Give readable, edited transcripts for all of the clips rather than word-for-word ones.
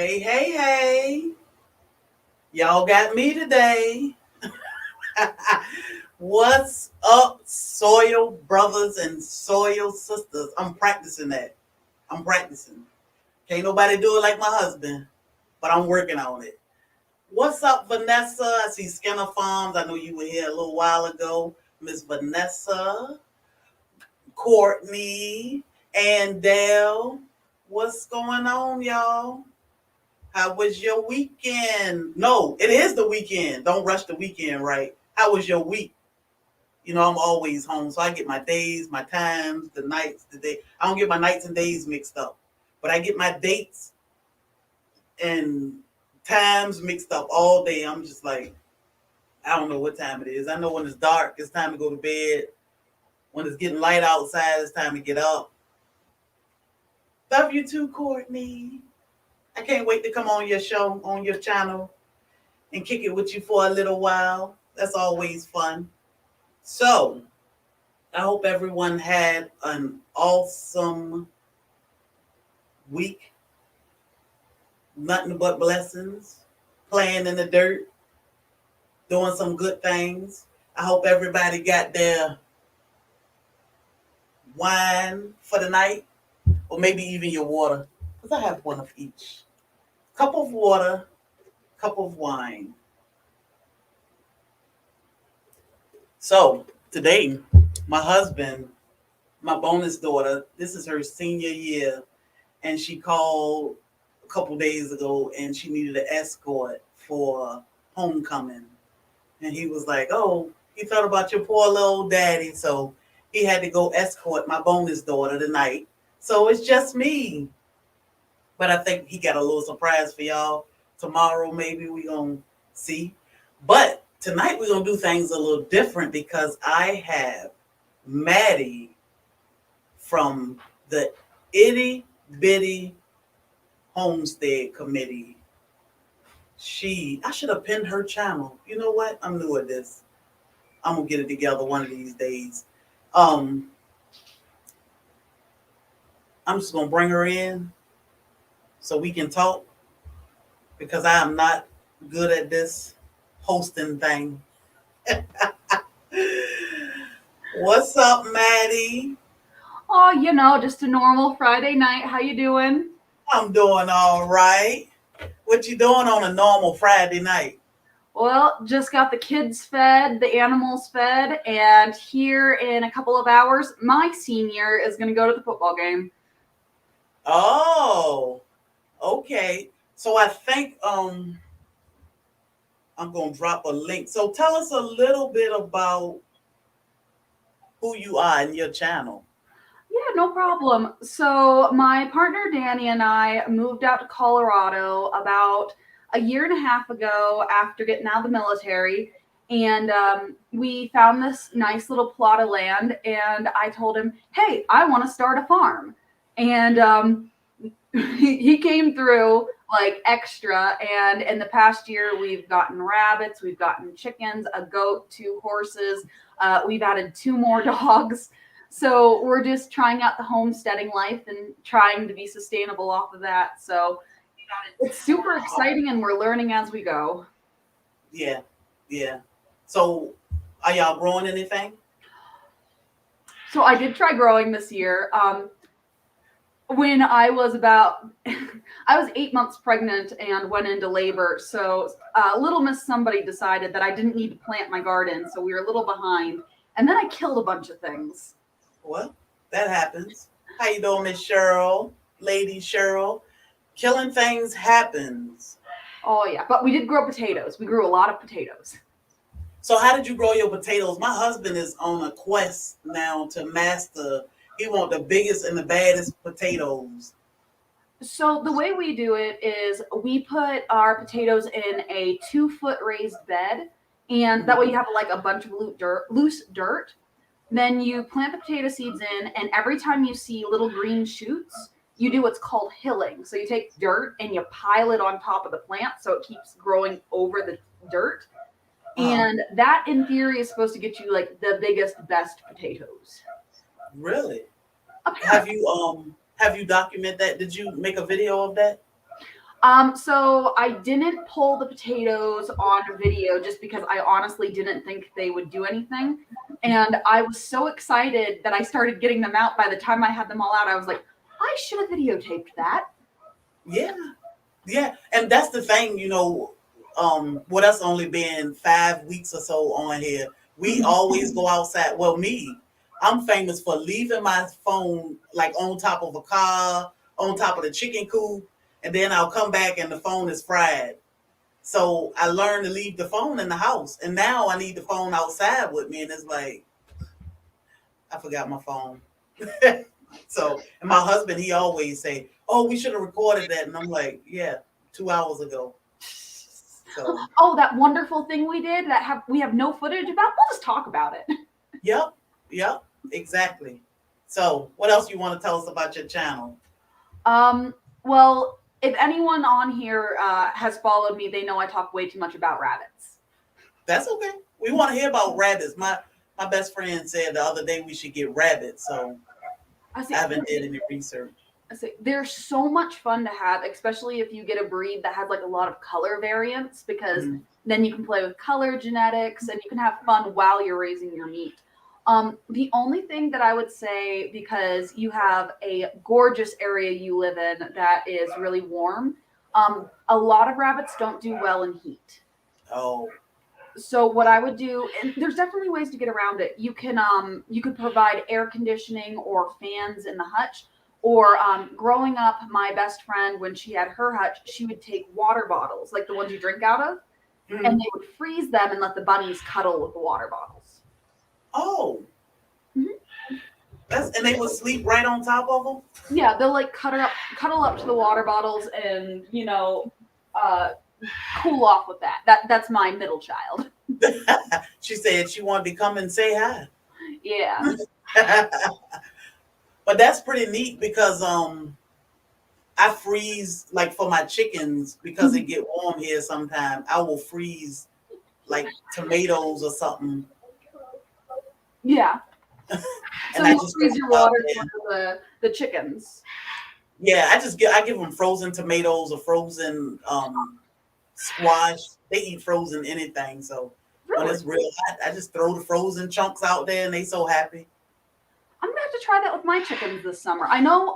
Hey, hey, hey. Y'all got me today. What's up, soil brothers and soil sisters? I'm practicing that. I'm practicing. Can't nobody do it like my husband, but I'm working on it. What's up, Vanessa? I see Skinner Farms. I know you were here a little while ago. Miss Vanessa, Courtney, and Dale. What's going on, y'all? How was your weekend? No, it is the weekend. Don't rush the weekend, right? How was your week? I'm always home, so I get my days, my times, the nights, the day. I don't get my nights and days mixed up, but I get my dates and times mixed up all day. I'm just like, I don't know what time it is. I know when it's dark, it's time to go to bed. When it's getting light outside, it's time to get up. Love you too, Courtney. I can't wait to come on your show, on your channel, and kick it with you for a little while. That's always fun. So, I hope everyone had an awesome week. Nothing but blessings. Playing in the dirt. Doing some good things. I hope everybody got their wine for the night. Or maybe even your water. Because I have one of each. Cup of water. Cup of wine. So, today, my husband, my bonus daughter, this is her senior year, and she called a couple days ago and she needed an escort for homecoming. And he was like, oh, he thought about your poor little daddy, so he had to go escort my bonus daughter tonight. So it's just me. But I think he got a little surprise for y'all. Tomorrow, maybe we're going to see. But tonight, we're going to do things a little different because I have Maddie from the Itty Bitty Homestead Committee. I should have pinned her channel. You know what? I'm new at this. I'm going to get it together one of these days. I'm just going to bring her in so we can talk because I am not good at this hosting thing. What's up, Maddie? Oh, just a normal Friday night. How you doing? I'm doing all right. What you doing on a normal Friday night? Well, just got the kids fed, the animals fed, and here in a couple of hours, my senior is going to go to the football game. Oh, okay. So I think I'm gonna drop a link. So tell us a little bit about who you are and your channel. Yeah, no problem. So, my partner Danny and I moved out to Colorado about a year and a half ago after getting out of the military. And we found this nice little plot of land. And I told him, hey, I want to start a farm. And he came through like extra. And in the past year, we've gotten rabbits, we've gotten chickens, a goat, two horses. We've added two more dogs. So we're just trying out the homesteading life and trying to be sustainable off of that. So it's super exciting and we're learning as we go. Yeah, yeah. So are y'all growing anything? So I did try growing this year. When I was about, I was 8 months pregnant and went into labor. So little Miss Somebody decided that I didn't need to plant my garden. So we were a little behind. And then I killed a bunch of things. Well, that happens. How you doing, Miss Cheryl? Lady Cheryl? Killing things happens. Oh, yeah. But we did grow potatoes. We grew a lot of potatoes. So how did you grow your potatoes? My husband is on a quest now to master. He want the biggest and the baddest potatoes. So the way we do it is we put our potatoes in a 2 foot raised bed, and that way you Mhm. have like a bunch of loose dirt. Then you plant the potato seeds in, and every time you see little green shoots, you do what's called hilling. So you take dirt and you pile it on top of the plant so it keeps growing over the dirt. Uh-huh. And that, in theory, is supposed to get you like the biggest, best potatoes. Really? Apparently. Have you documented that? Did you make a video of that? So I didn't pull the potatoes on video just because I honestly didn't think they would do anything. And I was so excited that I started getting them out. By the time I had them all out, I was like, I should have videotaped that. Yeah. Yeah. And that's the thing, with us only being 5 weeks or so on here, we always go outside. Well, me, I'm famous for leaving my phone like on top of a car, on top of the chicken coop, and then I'll come back and the phone is fried. So I learned to leave the phone in the house, and now I need the phone outside with me, and it's like I forgot my phone. So, and my husband, he always say, "Oh, we should have recorded that," and I'm like, "Yeah, 2 hours ago." So, Oh, that wonderful thing we did that we have no footage about. We'll just talk about it. yep, yep, exactly. So, what else you want to tell us about your channel? Well, if anyone on here has followed me, they know I talk way too much about rabbits. That's okay. We want to hear about rabbits. My best friend said the other day we should get rabbits, so I haven't did any research. They're so much fun to have, especially if you get a breed that has like a lot of color variants, because then you can play with color genetics and you can have fun while you're raising your meat. The only thing that I would say, because you have a gorgeous area you live in that is really warm, a lot of rabbits don't do well in heat. Oh. So what I would do, and there's definitely ways to get around it. You could provide air conditioning or fans in the hutch. Or growing up, my best friend, when she had her hutch, she would take water bottles, like the ones you drink out of, and they would freeze them and let the bunnies cuddle with the water bottles. Oh. And they would sleep right on top of them? Yeah, they'll like cuddle up to the water bottles and, cool off with that. That's my middle child. She said she wanted to come and say hi. Yeah. But that's pretty neat because I freeze like for my chickens because they get warm here sometimes. I will freeze like tomatoes or something. Yeah. And so you freeze your water for the chickens. Yeah, I give them frozen tomatoes or frozen squash. They eat frozen anything. So when it's real hot, I just throw the frozen chunks out there and they so happy. I'm gonna have to try that with my chickens this summer. I know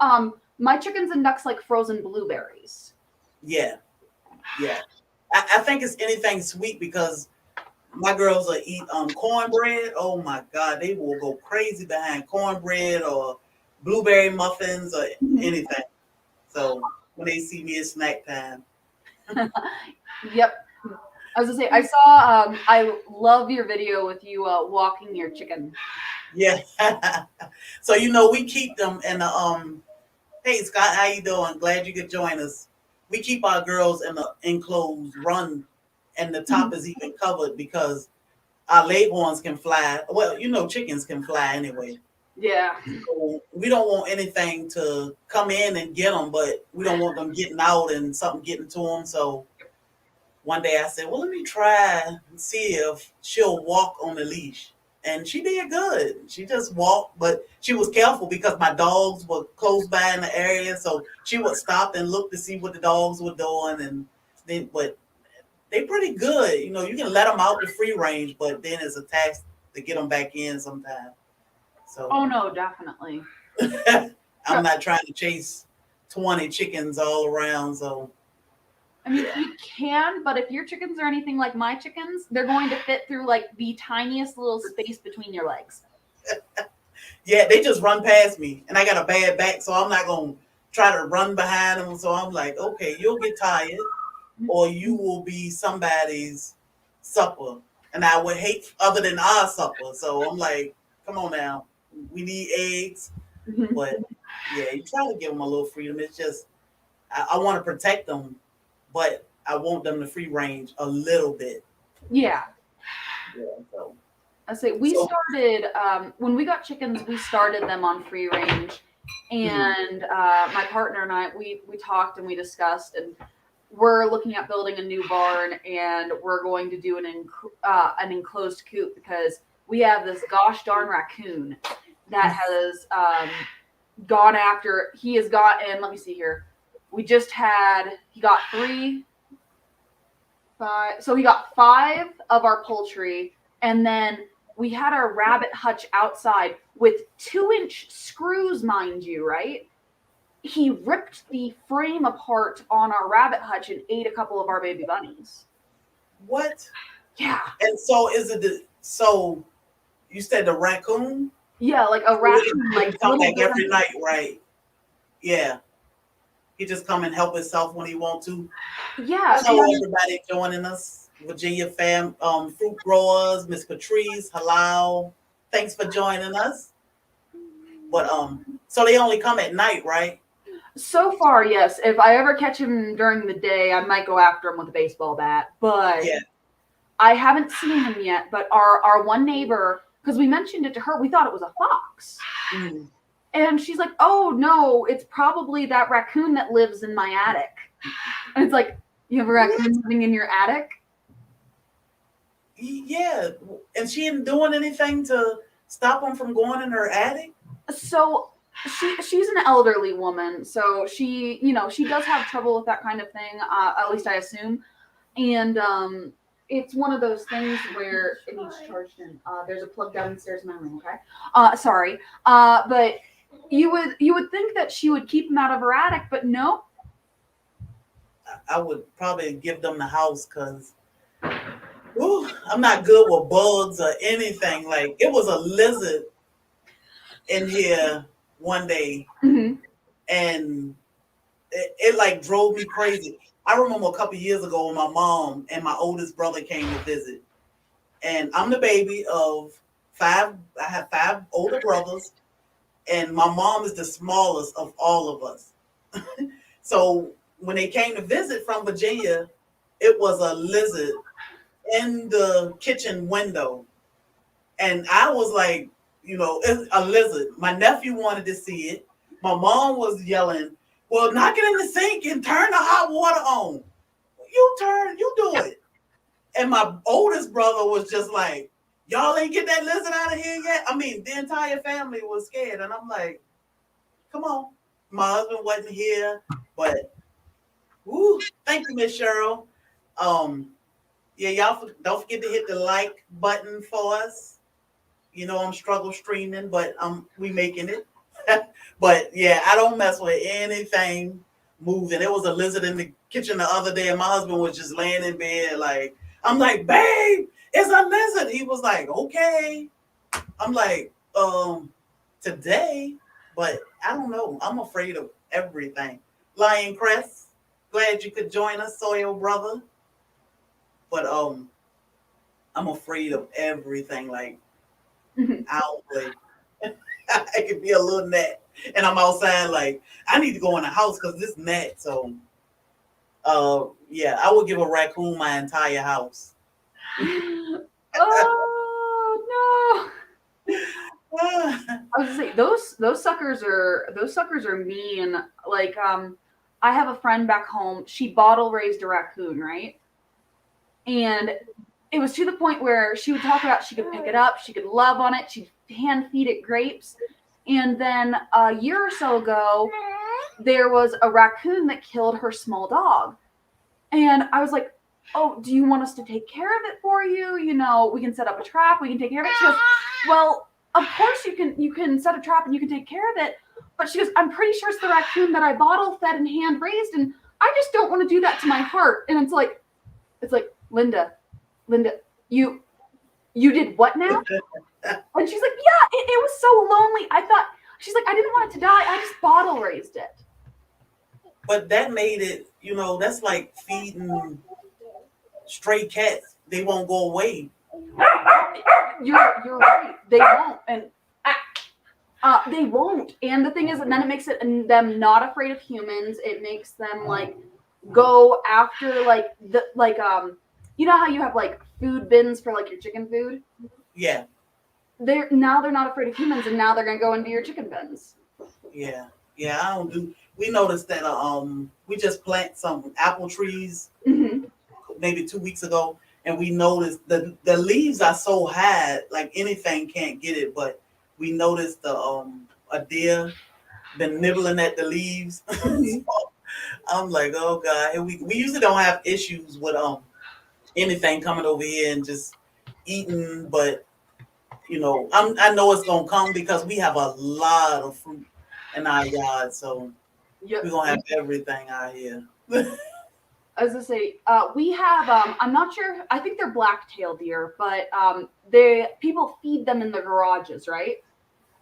my chickens and ducks like frozen blueberries. Yeah. Yeah. I think it's anything sweet because my girls will eat cornbread. Oh my God, they will go crazy behind cornbread or blueberry muffins or anything. So when they see me, it's snack time. Yep. I was gonna say, I saw, I love your video with you walking your chicken. Yeah. So, we keep them in the, hey, Scott, how you doing? Glad you could join us. We keep our girls in the enclosed run and the top is even covered because our leghorns can fly. Well, chickens can fly anyway. Yeah. So we don't want anything to come in and get them, but we don't want them getting out and something getting to them. So one day I said, well, let me try and see if she'll walk on the leash. And she did good. She just walked, but she was careful because my dogs were close by in the area. So she would stop and look to see what the dogs were doing. But they're pretty good. You can let them out to free range, but then it's a task to get them back in sometimes. So. Oh no, definitely. I'm not trying to chase 20 chickens all around. So. I mean, you can, but if your chickens are anything like my chickens, they're going to fit through like the tiniest little space between your legs. Yeah, they just run past me, and I got a bad back, so I'm not going to try to run behind them. So I'm like, okay, you'll get tired, or you will be somebody's supper. And I would hate other than our supper. So I'm like, come on now, we need eggs. But yeah, you try to give them a little freedom. It's just, I want to protect them. But I want them to free range a little bit. Yeah. Yeah. So. I say we started when we got chickens. We started them on free range, and my partner and I we talked and we discussed, and we're looking at building a new barn, and we're going to do an enclosed coop because we have this gosh darn raccoon that has gone after. He has gotten. Let me see here. We just had, he got 3, 5. So he got 5 of our poultry, and then we had our rabbit hutch outside with 2-inch screws, mind you, right? He ripped the frame apart on our rabbit hutch and ate a couple of our baby bunnies. What? Yeah. And so is it so you said the raccoon? Yeah, like a raccoon, like come little back every night, right? Yeah. He just come and help himself when he want to. Yeah. So everybody joining us, Virginia fruit growers, Miss Patrice, Halal. Thanks for joining us. But so they only come at night, right? So far, yes. If I ever catch him during the day, I might go after him with a baseball bat. But yeah. I haven't seen him yet. But our one neighbor, because we mentioned it to her, we thought it was a fox. Mm. And she's like, oh, no, it's probably that raccoon that lives in my attic. And it's like, you have a raccoon living in your attic? Yeah. And she ain't doing anything to stop him from going in her attic? So she's an elderly woman. So she, she does have trouble with that kind of thing, at least I assume. And it's one of those things where it needs charged in. There's a plug downstairs in my room, okay? Sorry. But you would think that she would keep him out of her attic, but no. I would probably give them the house because I'm not good with bugs or anything. Like it was a lizard in here one day, Mm-hmm. and it like drove me crazy. I remember a couple years ago when my mom and my oldest brother came to visit, and I'm the baby of 5. I have 5 older brothers, and my mom is the smallest of all of us. So when they came to visit from Virginia, it was a lizard in the kitchen window. And I was like, it's a lizard. My nephew wanted to see it. My mom was yelling, well, knock it in the sink and turn the hot water on. You do it. And my oldest brother was just like, y'all ain't get that lizard out of here yet? I mean, the entire family was scared. And I'm like, come on. My husband wasn't here, but thank you, Miss Cheryl. Yeah, y'all don't forget to hit the like button for us. I'm struggle streaming, but we making it. But yeah, I don't mess with anything moving. There was a lizard in the kitchen the other day, and my husband was just laying in bed. Like, I'm like, babe, it's a lizard. He was like, okay. I'm like, today, but I don't know. I'm afraid of everything. Lion Crest, glad you could join us, Soil brother. But I'm afraid of everything. Like, I'll play. I could be a little gnat, and I'm outside. Like, I need to go in the house because this gnat. So, yeah, I would give a raccoon my entire house. Oh no! I was gonna say those suckers are mean. Like, I have a friend back home. She bottle raised a raccoon, right? And it was to the point where she would talk about she could pick it up, she could love on it, she'd hand feed it grapes. And then a year or so ago, there was a raccoon that killed her small dog. And I was like, oh, do you want us to take care of it for you? We can set up a trap, we can take care of it. She goes, well, of course you can set a trap and you can take care of it. But she goes, I'm pretty sure it's the raccoon that I bottle fed and hand raised, and I just don't want to do that to my heart. And it's like, Linda, you did what now? And she's like, yeah, it was so lonely. She's like, I didn't want it to die. I just bottle raised it. But that made it, that's like feeding stray cats. They won't go away. You're right. They won't. And they won't. And the thing is, and then it makes them not afraid of humans. It makes them like go after you know how you have like food bins for like your chicken food? Yeah. They're not afraid of humans, and now they're gonna go into your chicken bins. Yeah. Yeah, we noticed that we just plant some apple trees maybe 2 weeks ago, and we noticed the leaves are so high, like anything can't get it, but we noticed a deer been nibbling at the leaves. So, I'm like, oh God. And we usually don't have issues with anything coming over here and just eating, but I know it's gonna come because we have a lot of fruit in our yard, so we're Yep. gonna have everything out here. As I say, we have. I'm not sure. I think they're black-tailed deer, but they people feed them in the garages, right?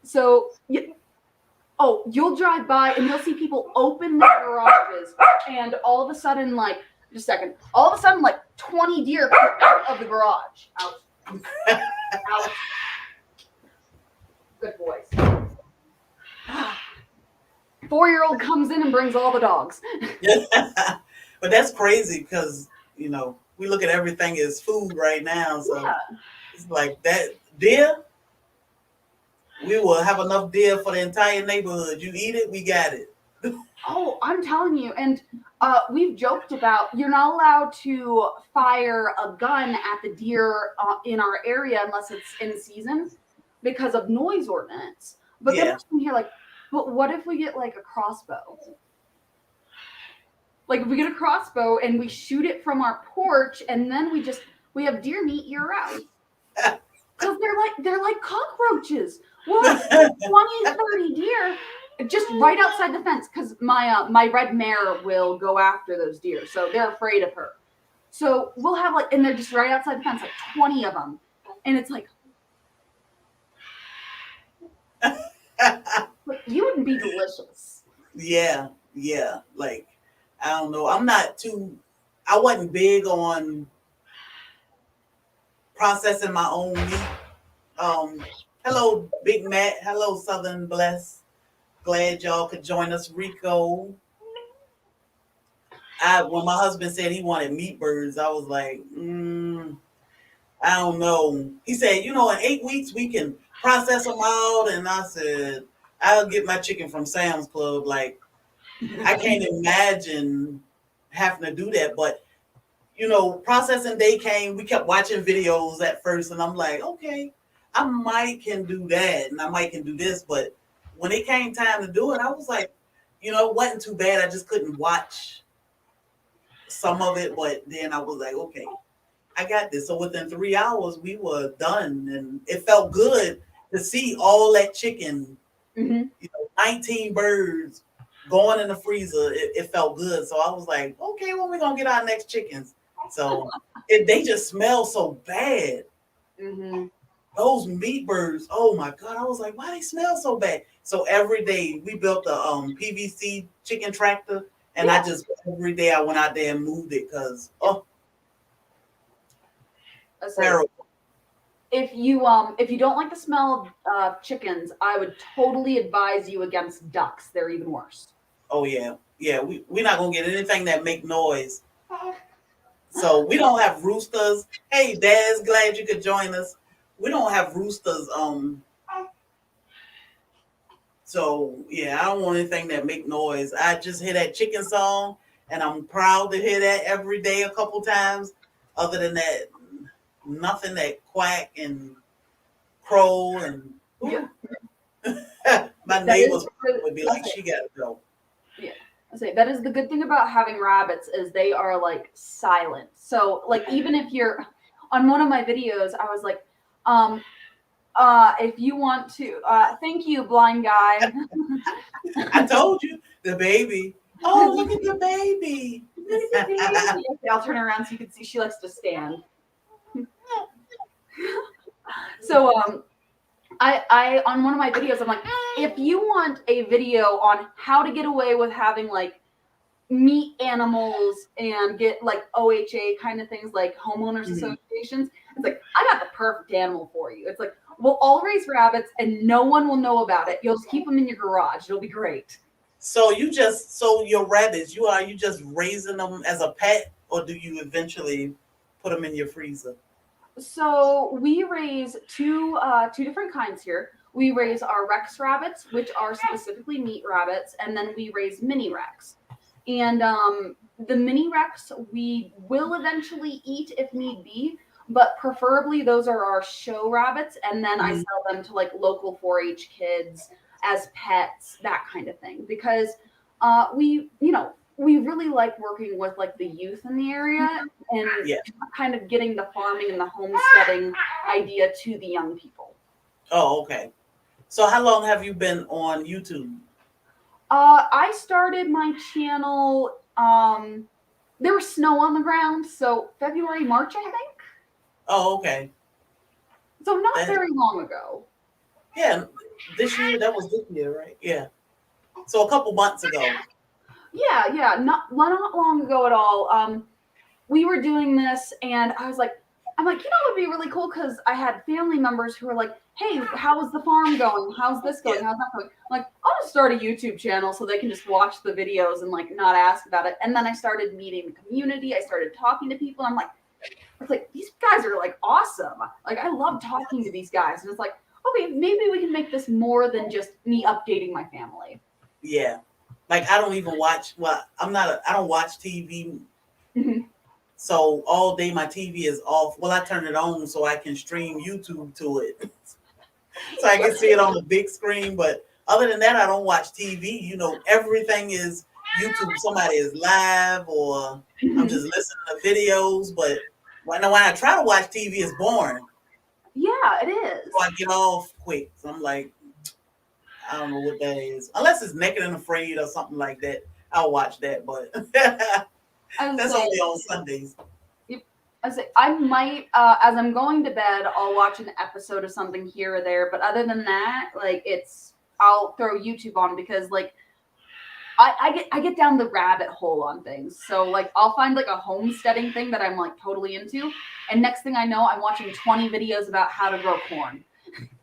So, you'll drive by and you'll see people open their garages, and all of a sudden, like, just a second, all of a sudden, like 20 deer come out of the garage. Ouch! Ouch! Good boys. 4-year-old comes in and brings all the dogs. But that's crazy because we look at everything as food right now, so Yeah. it's like that deer. We will have enough deer for the entire neighborhood. You eat it, we got it. Oh, I'm telling you, and we've joked about you're not allowed to fire a gun at the deer in our area unless it's in season because of noise ordinance. But then Yeah. I'm here like, but what if we get like a crossbow? Like if we get a crossbow and we shoot it from our porch, and then we have deer meat year round. Because they're like cockroaches. We'll have 20, 30 deer just right outside the fence because my red mare will go after those deer, so they're afraid of her. So we'll have and they're just right outside the fence, like 20 of them, and it's like you wouldn't be delicious. Yeah, yeah. Like, I don't know. I wasn't big on processing my own meat. Hello, Big Matt. Hello, Southern Bless. Glad y'all could join us. Rico. When my husband said he wanted meat birds, I was like, I don't know. He said, in 8 weeks we can process them out. And I said, I'll get my chicken from Sam's Club. Like, I can't imagine having to do that. But, processing day came. We kept watching videos at first. And I'm like, okay, I might can do that. And I might can do this. But when it came time to do it, I was like, it wasn't too bad. I just couldn't watch some of it. But then I was like, okay, I got this. So within 3 hours, we were done. And it felt good to see all that chicken, 19 birds going in the freezer. It felt good. So I was like, okay, when we going to get our next chickens? So they just smell so bad. Mm-hmm. Those meat birds, oh my God. I was like, why they smell so bad? So every day we built a PVC chicken tractor. And every day I went out there and moved it because, terrible. If you don't like the smell of chickens, I would totally advise you against ducks. They're even worse. Oh yeah. We're not gonna get anything that make noise. So we don't have roosters. Hey Daz, glad you could join us. We don't have roosters. So yeah, I don't want anything that make noise. I just hear that chicken song, and I'm proud to hear that every day a couple times. Other than that, nothing that quack and crow and my neighbors would be like, she gotta go. Yeah. I say that is the good thing about having rabbits is they are like silent. So like even if you're on one of my videos, I was like, if you want to, thank you, blind guy. I told you the baby. Oh, look at the baby. Okay, I'll turn around so you can see she likes to stand. So I on one of my videos, I'm like, if you want a video on how to get away with having like meat animals and get like OHA kind of things like homeowners associations, it's like, I got the perfect animal for you. It's like, we'll all raise rabbits and no one will know about it. You'll just keep them in your garage. It'll be great. So your rabbits, you just raising them as a pet, or do you eventually put them in your freezer? So we raise two different kinds here. We raise our Rex rabbits, which are specifically meat rabbits, and then we raise mini Rex. And the mini Rex we will eventually eat if need be, but preferably those are our show rabbits, and then I sell them to like local 4-H kids as pets, that kind of thing. Because we really like working with like the youth in the area and Yeah. kind of getting the farming and the homesteading idea to the young people. Oh, okay. So how long have you been on YouTube? I started my channel. There was snow on the ground, so February, March, I think. Oh, okay. So not That, very long ago. yeah, this year, that was this year, right? Yeah. So a couple months ago. Yeah, not long ago at all. We were doing this, and I'm like, it'd be really cool because I had family members who were like, hey, how's the farm going? How's this going? Yeah. How's that going? I'm like, I'll just start a YouTube channel so they can just watch the videos and like not ask about it. And then I started meeting the community. I started talking to people. I'm like, it's like these guys are like awesome. Like I love talking to these guys, and it's like, okay, maybe we can make this more than just me updating my family. Yeah. Like I don't even watch, well, I don't watch TV. Mhm. So all day my TV is off. Well, I turn it on so I can stream YouTube to it. So I can see it on the big screen. But other than that, I don't watch TV. You know, everything is YouTube. Somebody is live or I'm just listening to videos. But when I try to watch TV, it's boring. Yeah, it is. So I get off quick. So I'm like, I don't know what that is. Unless it's Naked and Afraid or something like that. I'll watch that. But I was that's saying, only on Sundays. I might, as I'm going to bed, I'll watch an episode of something here or there. But other than that, like I'll throw YouTube on because like I get down the rabbit hole on things. So like I'll find like a homesteading thing that I'm like totally into, and next thing I know, I'm watching 20 videos about how to grow corn.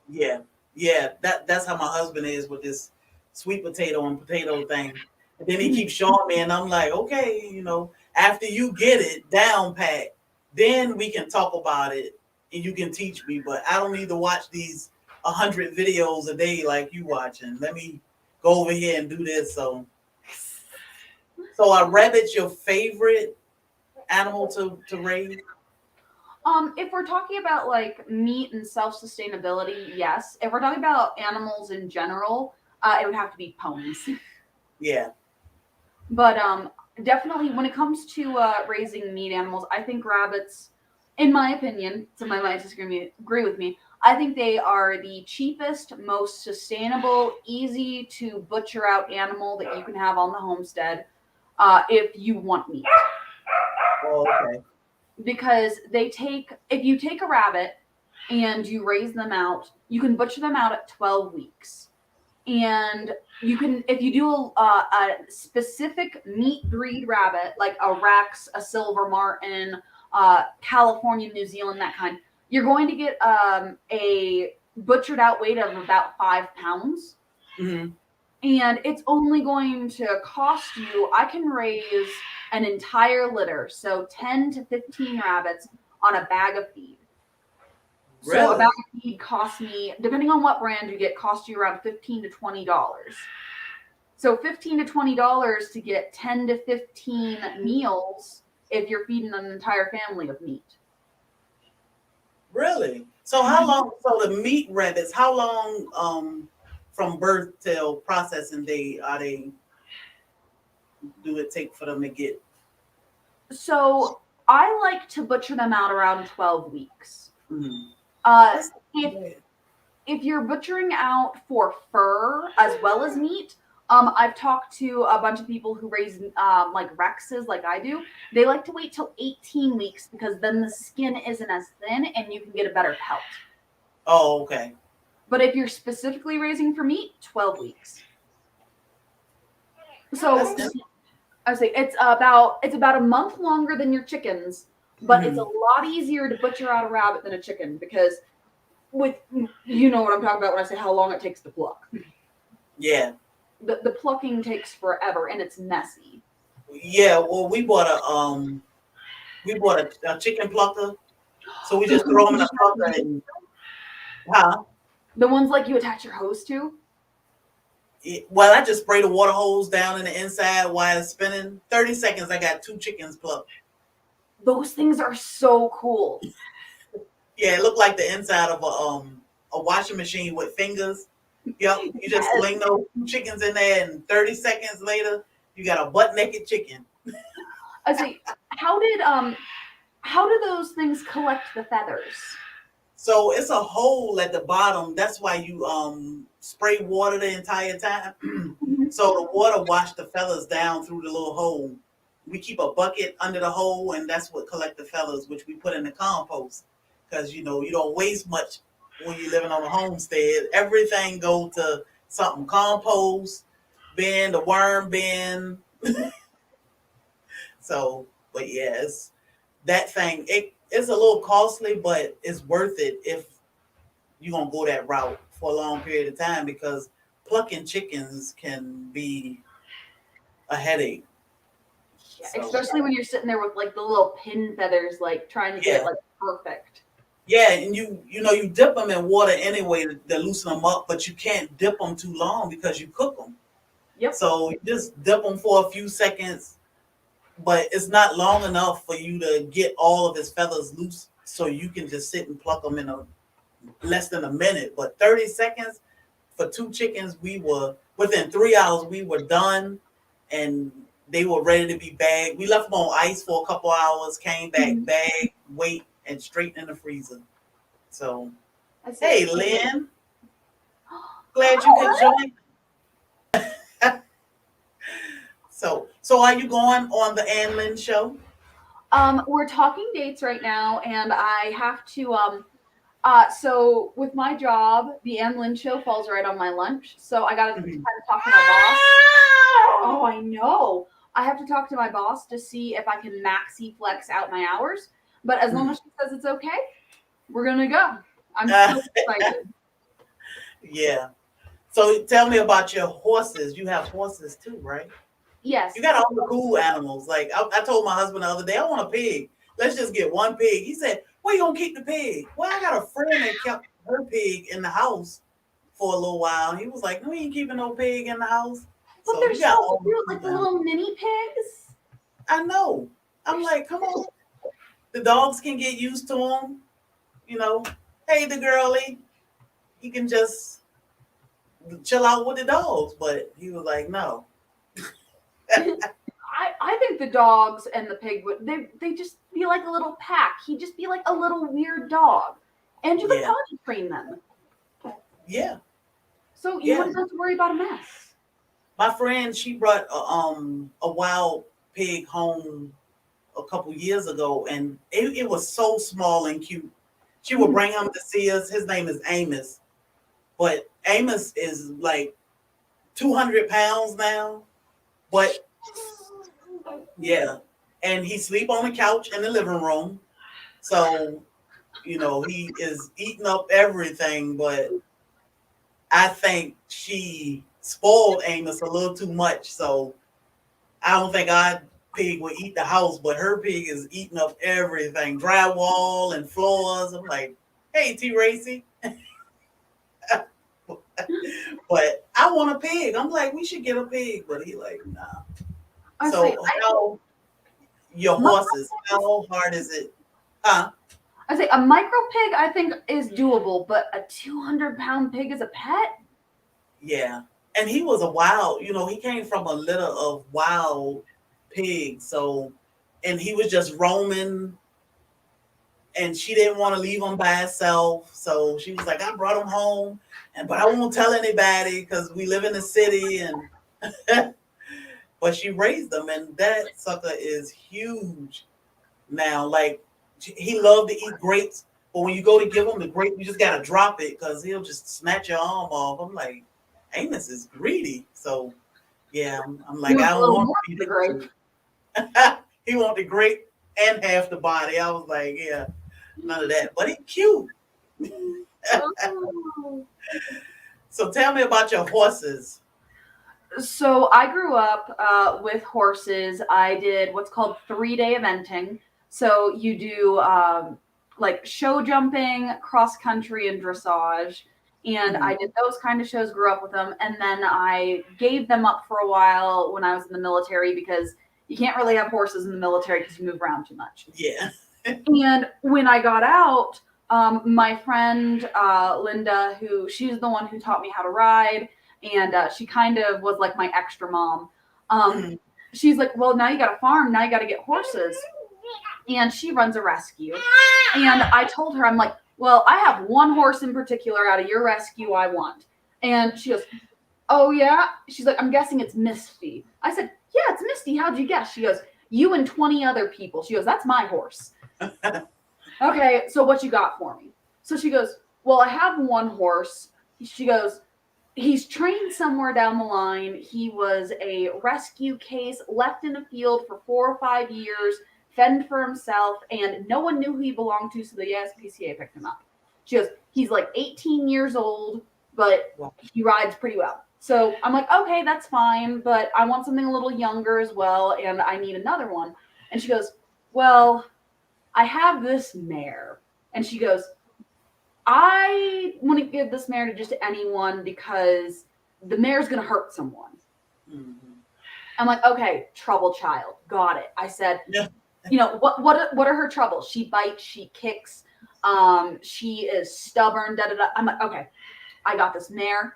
Yeah. Yeah. That's how my husband is with this sweet potato and potato thing. And then he keeps showing me, and I'm like, okay, after you get it down pat, then we can talk about it and you can teach me. But I don't need to watch these 100 videos a day like you watching. Let me go over here and do this. So a rabbit's your favorite animal to raise? If we're talking about like meat and self-sustainability, yes. If we're talking about animals in general, it would have to be ponies. Yeah. But definitely when it comes to raising meat animals, I think rabbits, in my opinion, somebody might agree with me, I think they are the cheapest, most sustainable, easy to butcher out animal that you can have on the homestead if you want meat. Oh, okay. Because if you take a rabbit and you raise them out, you can butcher them out at 12 weeks. And you can, if you do a specific meat breed rabbit, like a Rex, a Silver Martin, California, New Zealand, that kind, you're going to get a butchered out weight of about 5 pounds. Mm-hmm. And it's only going to cost you, I can raise an entire litter, so 10 to 15 rabbits on a bag of feed. Really? So a bag of feed costs me, depending on what brand you get, costs you around $15 to $20. So $15 to $20 to get 10 to 15 meals if you're feeding an entire family of meat. Really? So how long? So the meat rabbits, how long from birth till processing day do it take for them to get? So I like to butcher them out around 12 weeks. Mm-hmm. If you're butchering out for fur as well as meat, I've talked to a bunch of people who raise like Rexes like I do. They like to wait till 18 weeks because then the skin isn't as thin and you can get a better pelt. Oh, okay. But if you're specifically raising for meat, 12 weeks. So I would say it's about a month longer than your chickens, but it's a lot easier to butcher out a rabbit than a chicken because you know what I'm talking about when I say how long it takes to pluck. Yeah. The plucking takes forever and it's messy. Yeah, well, we bought a chicken plucker, so we just throw them in a plucker and The ones like you attach your hose to? Well, I just spray the water hose down in the inside while it's spinning. 30 seconds, I got 2 chickens plucked. Those things are so cool. Yeah, it looked like the inside of a washing machine with fingers. Yep, you just sling those 2 chickens in there, and 30 seconds later, You got a butt naked chicken. I see. How do those things collect the feathers? So it's a hole at the bottom. That's why you spray water the entire time. Mhm. So the water washed the feathers down through the little hole. We keep a bucket under the hole, and that's what collect the feathers, which we put in the compost. Because you don't waste much when you're living on a homestead. Everything go to something compost bin, the worm bin. So, but yes, that thing it's a little costly, but it's worth it if you're gonna go that route for a long period of time because plucking chickens can be a headache. Yeah, So especially when you're sitting there with like the little pin feathers, like trying to get it yeah, like perfect. yeah, and you dip them in water anyway to loosen them up, but you can't dip them too long because you cook them. Yep. So you just dip them for a few seconds, but it's not long enough for you to get all of his feathers loose, so you can just sit and pluck them in a less than a minute. But 30 seconds for two chickens, we were within 3 hours. We were done, and they were ready to be bagged. We left them on ice for a couple hours, came back, Mhm. bagged, weight, and straight in the freezer. So, I see. hey, Lynn, glad you Hi. could join. So are you going on the Ann Lynn show? We're talking dates right now, and I have to so with my job, the Ann Lynn show falls right on my lunch, so I gotta Mhm. kind of talk to my boss. Oh, I know. I have to talk to my boss to see if I can maxi flex out my hours. But as long Mhm. as she says it's okay, we're gonna go. I'm Uh, so excited. yeah. So tell me about your horses. You have horses too, right? You Yes. got all the cool animals. Like I told my husband the other day, I want a pig. Let's just get one pig. He said, "Where you gonna keep the pig?" Well, I got a friend that kept her pig in the house for a little while. He was like, "No, we ain't keeping no pig in the house." But So they're you got so all the cute, cool like the animals. little mini pigs. I know. They're I'm so like, come on. The dogs can get used to them. You know, hey, the girlie, he can just chill out with the dogs. But he was like, no. I think the dogs and the pig would they just be like a little pack. He'd just be like a little weird dog. And you could Yeah, potty train them. yeah, So you yeah. wouldn't have to worry about a mess. My friend, she brought a wild pig home a couple years ago, and it was so small and cute. She would Mhm. bring him to see us. His name is Amos, but Amos is like 200 pounds now. But yeah, and he sleep on the couch in the living room. So he is eating up everything. But I think she spoiled Amos a little too much. So I don't think our pig would eat the house, but her pig is eating up everything, drywall and floors. I'm like, hey, T. Racy, but I want a pig. I'm like, we should get a pig, but he like, nah. I say, So how your my, horses? How hard is it? Huh? I say a micro pig I think is doable, but a 200-pound pig as a pet? Yeah. And he was a wild. He came from a litter of wild pigs. So, and he was just roaming and she didn't want to leave him by herself. So she was like, I brought him home, but I won't tell anybody because we live in the city. And but she raised them, and that sucker is huge now. Like he loved to eat grapes, but when you go to give him the grape, you just gotta drop it because he'll just snatch your arm off. I'm like, Amos is greedy. So yeah, I'm He like, I wants a don't little want more to than be the grape. that. He want the grape and half the body. I was like, yeah. None of that. But he cute. Oh. So tell me about your horses. So I grew up with horses. I did what's called 3-day eventing. So you do like show jumping, cross country, and dressage. And Mhm. I did those kind of shows, grew up with them. And then I gave them up for a while when I was in the military because you can't really have horses in the military because you move around too much. Yeah. And when I got out, my friend Linda, she's the one who taught me how to ride, and she kind of was like my extra mom. Mhm. She's like, well, now you got a farm. Now you got to get horses. And she runs a rescue. And I told her, I'm like, well, I have one horse in particular out of your rescue I want. And she goes, oh, yeah? She's like, I'm guessing it's Misty. I said, yeah, it's Misty. How'd you guess? She goes, you and 20 other people. She goes, that's my horse. Okay, so what you got for me? So she goes, well, I have one horse. She goes, he's trained somewhere down the line. He was a rescue case, left in a field for 4 or 5 years, fend for himself, and no one knew who he belonged to, so the SPCA picked him up. She goes, he's like 18 years old, but he rides pretty well. So I'm like, okay, that's fine, but I want something a little younger as well, and I need another one. And she goes, well, I have this mare. And she goes, I want to give this mare to just anyone because the mare's going to hurt someone. Mm-hmm. I'm like, okay, trouble child. Got it. I said, Yeah. you know, what are her troubles? She bites, she kicks, she is stubborn, da da da. I'm like, okay, I got this mare.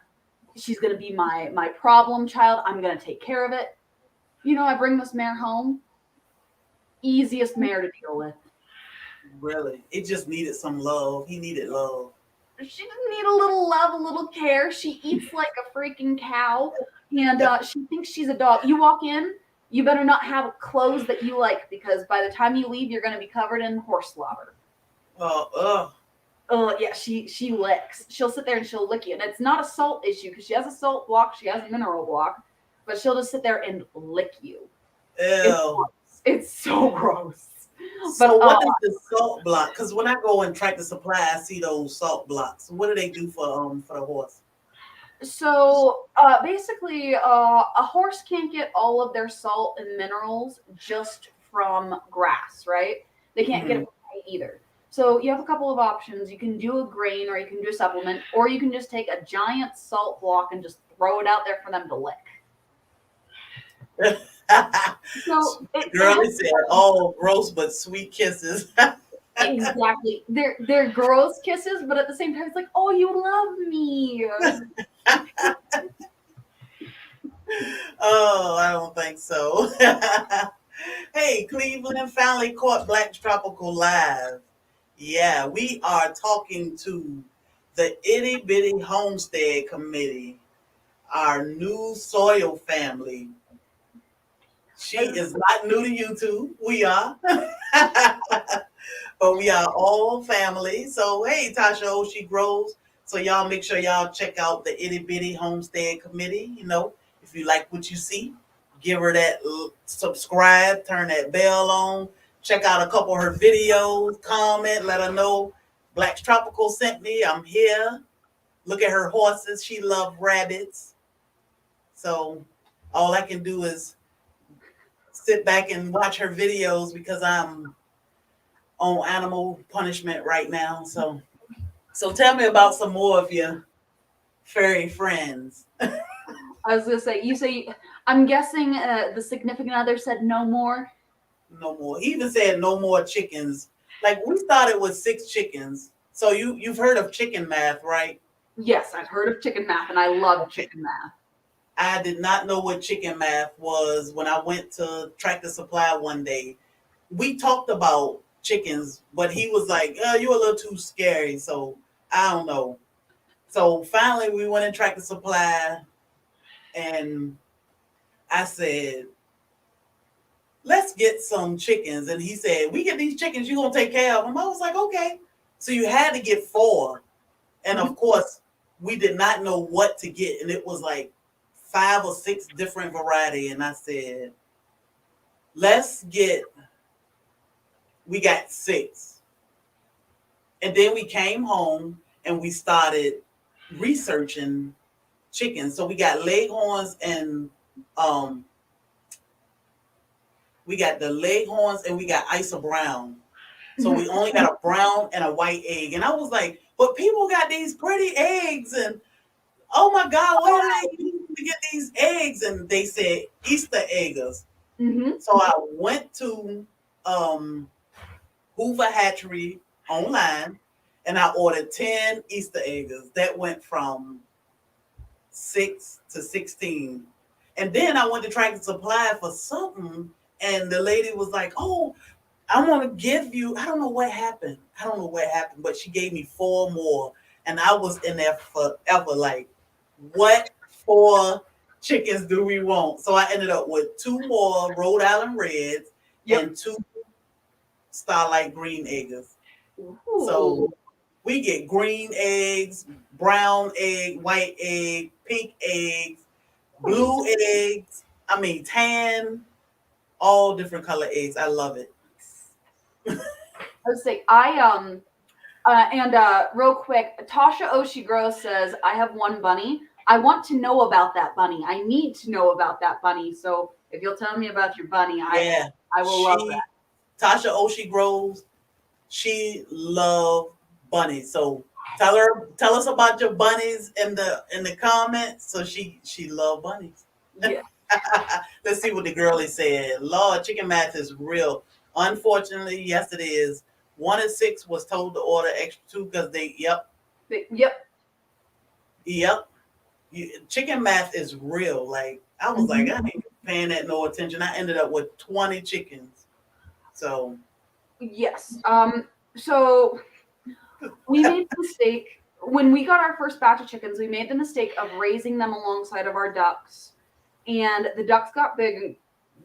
She's going to be my problem child. I'm going to take care of it. You know, I bring this mare home. Easiest mare to deal with. Really? It just needed some love. He needed love. She doesn't need a little love, a little care. She eats like a freaking cow, and she thinks she's a dog. You walk in, you better not have clothes that you like because by the time you leave, you're going to be covered in horse slobber. Yeah, she licks. She'll sit there and she'll lick you, and it's not a salt issue because she has a salt block, she has a mineral block, but she'll just sit there and lick you. Ew. It's so gross. So what is the salt block? Because when I go and Tractor Supply, I see those salt blocks. What do they do for the horse? So basically, a horse can't get all of their salt and minerals just from grass, right? They can't get it from hay either. So you have a couple of options. You can do a grain, or you can do a supplement, or you can just take a giant salt block and just throw it out there for them to lick. So Girl, it said, "Oh, gross but sweet kisses." Exactly. They're gross kisses, but at the same time, it's like, oh, you love me. Oh, I don't think so. Hey, Cleveland finally caught Black Tropical live. Yeah, we are talking to the Itty Bitty Homestead Committee, our new soil family. She is not new to YouTube. We are. But we are all family. So, hey, Tasha, she grows. So, y'all make sure y'all check out the Itty Bitty Homestead Committee. You know, if you like what you see, give her that subscribe, turn that bell on, check out a couple of her videos, comment, let her know Black Tropical sent me. I'm here. Look at her horses. She loves rabbits. So, all I can do is sit back and watch her videos because I'm on animal punishment right now. So tell me about some more of your furry friends. I was gonna say, I'm guessing the significant other said no more. No more. He even said no more chickens. Like we started with 6 chickens. So you've heard of chicken math, right? Yes, I've heard of chicken math, and I love chicken math. I did not know what chicken math was when I went to Tractor Supply one day. We talked about chickens, but he was like, you're a little too scary. So I don't know. So finally we went in Tractor Supply and I said, let's get some chickens. And he said, we get these chickens, you're going to take care of them. I was like, okay. So you had to get 4. And of course, we did not know what to get. And it was like 5 or 6 different variety. And I said, we got 6. And then we came home and we started researching chickens. So we got leghorns and we got the leghorns and we got Isa Brown. So we only got a brown and a white egg. And I was like, but people got these pretty eggs. And oh my God, what are they using to get these eggs? And they said Easter eggers. Mm-hmm. So I went to Hoover Hatchery online and I ordered 10 Easter eggers. That went from 6 to 16. And then I went to Tractor Supply for something, and the lady was like, "Oh, I want to give you." I don't know what happened. I don't know what happened, but she gave me 4 more, and I was in there forever. Like, what 4 chickens do we want? So I ended up with 2 more Rhode Island Reds Yep. and 2 Starlight Green eggs. Ooh. So we get green eggs, brown egg, white egg, pink eggs, blue eggs. I mean tan, all different color eggs. I love it. I would say real quick, Tasha Oshiguro says, I have one bunny. I want to know about that bunny. I need to know about that bunny. So if you'll tell me about your bunny, Yeah, I will love that. Tasha Oshie Groves, she love bunnies. So tell us about your bunnies in the comments. So she love bunnies. Yeah. Let's see what the girlie said. Lord, chicken math is real. Unfortunately, yes, it is. 1 of 6 was told to order extra 2 because they, yep, yep. Chicken math is real. Like, I was like, I ain't paying that no attention. I ended up with 20 chickens. So, Yes. So we made the mistake when we got our first batch of chickens. We made the mistake of raising them alongside of our ducks, and the ducks got big and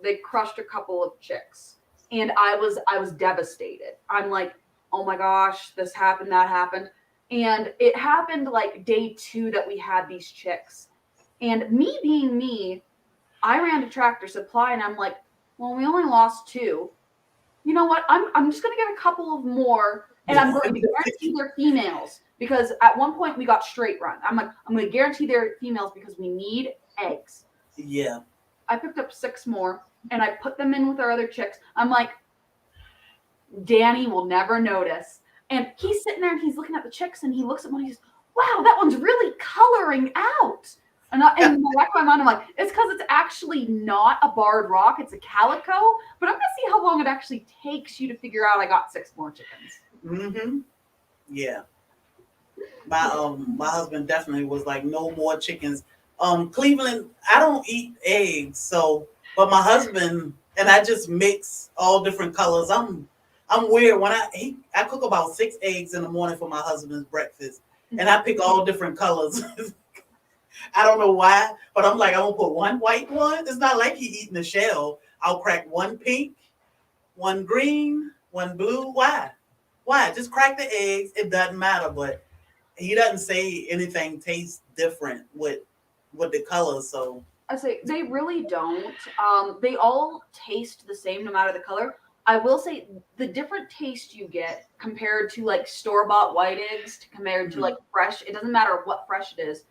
they crushed a couple of chicks. And I was devastated. I'm like, oh my gosh, this happened, that happened. And it happened like day 2 that we had these chicks. And me being me, I ran to Tractor Supply and I'm like, well, we only lost 2. You know what? I'm just gonna get a couple of more, and I'm going to guarantee they're females because at one point we got straight run. I'm like, I'm gonna guarantee they're females because we need eggs. yeah. I picked up 6 more and I put them in with our other chicks. I'm like, Danny will never notice. And he's sitting there and he's looking at the chicks and he looks at one and he goes, wow, that one's really coloring out. And in the back of my mind, I'm like, it's because it's actually not a barred rock, it's a calico. But I'm gonna see how long it actually takes you to figure out I got 6 more chickens. Mm-hmm. Yeah. My husband definitely was like, no more chickens. Cleveland, I don't eat eggs, so but my husband and I just mix all different colors. I'm weird when I cook about 6 eggs in the morning for my husband's breakfast, and I pick all different colors. I don't know why, but I'm like, I'm gonna put one white one. It's not like he eating the shell. I'll crack one pink, one green, one blue. Why? Why? Just crack the eggs. It doesn't matter, but he doesn't say anything tastes different with the colors. So I say they really don't. They all taste the same no matter the color. I will say the different taste you get compared to like store-bought white eggs compared to like fresh, it doesn't matter what fresh it is.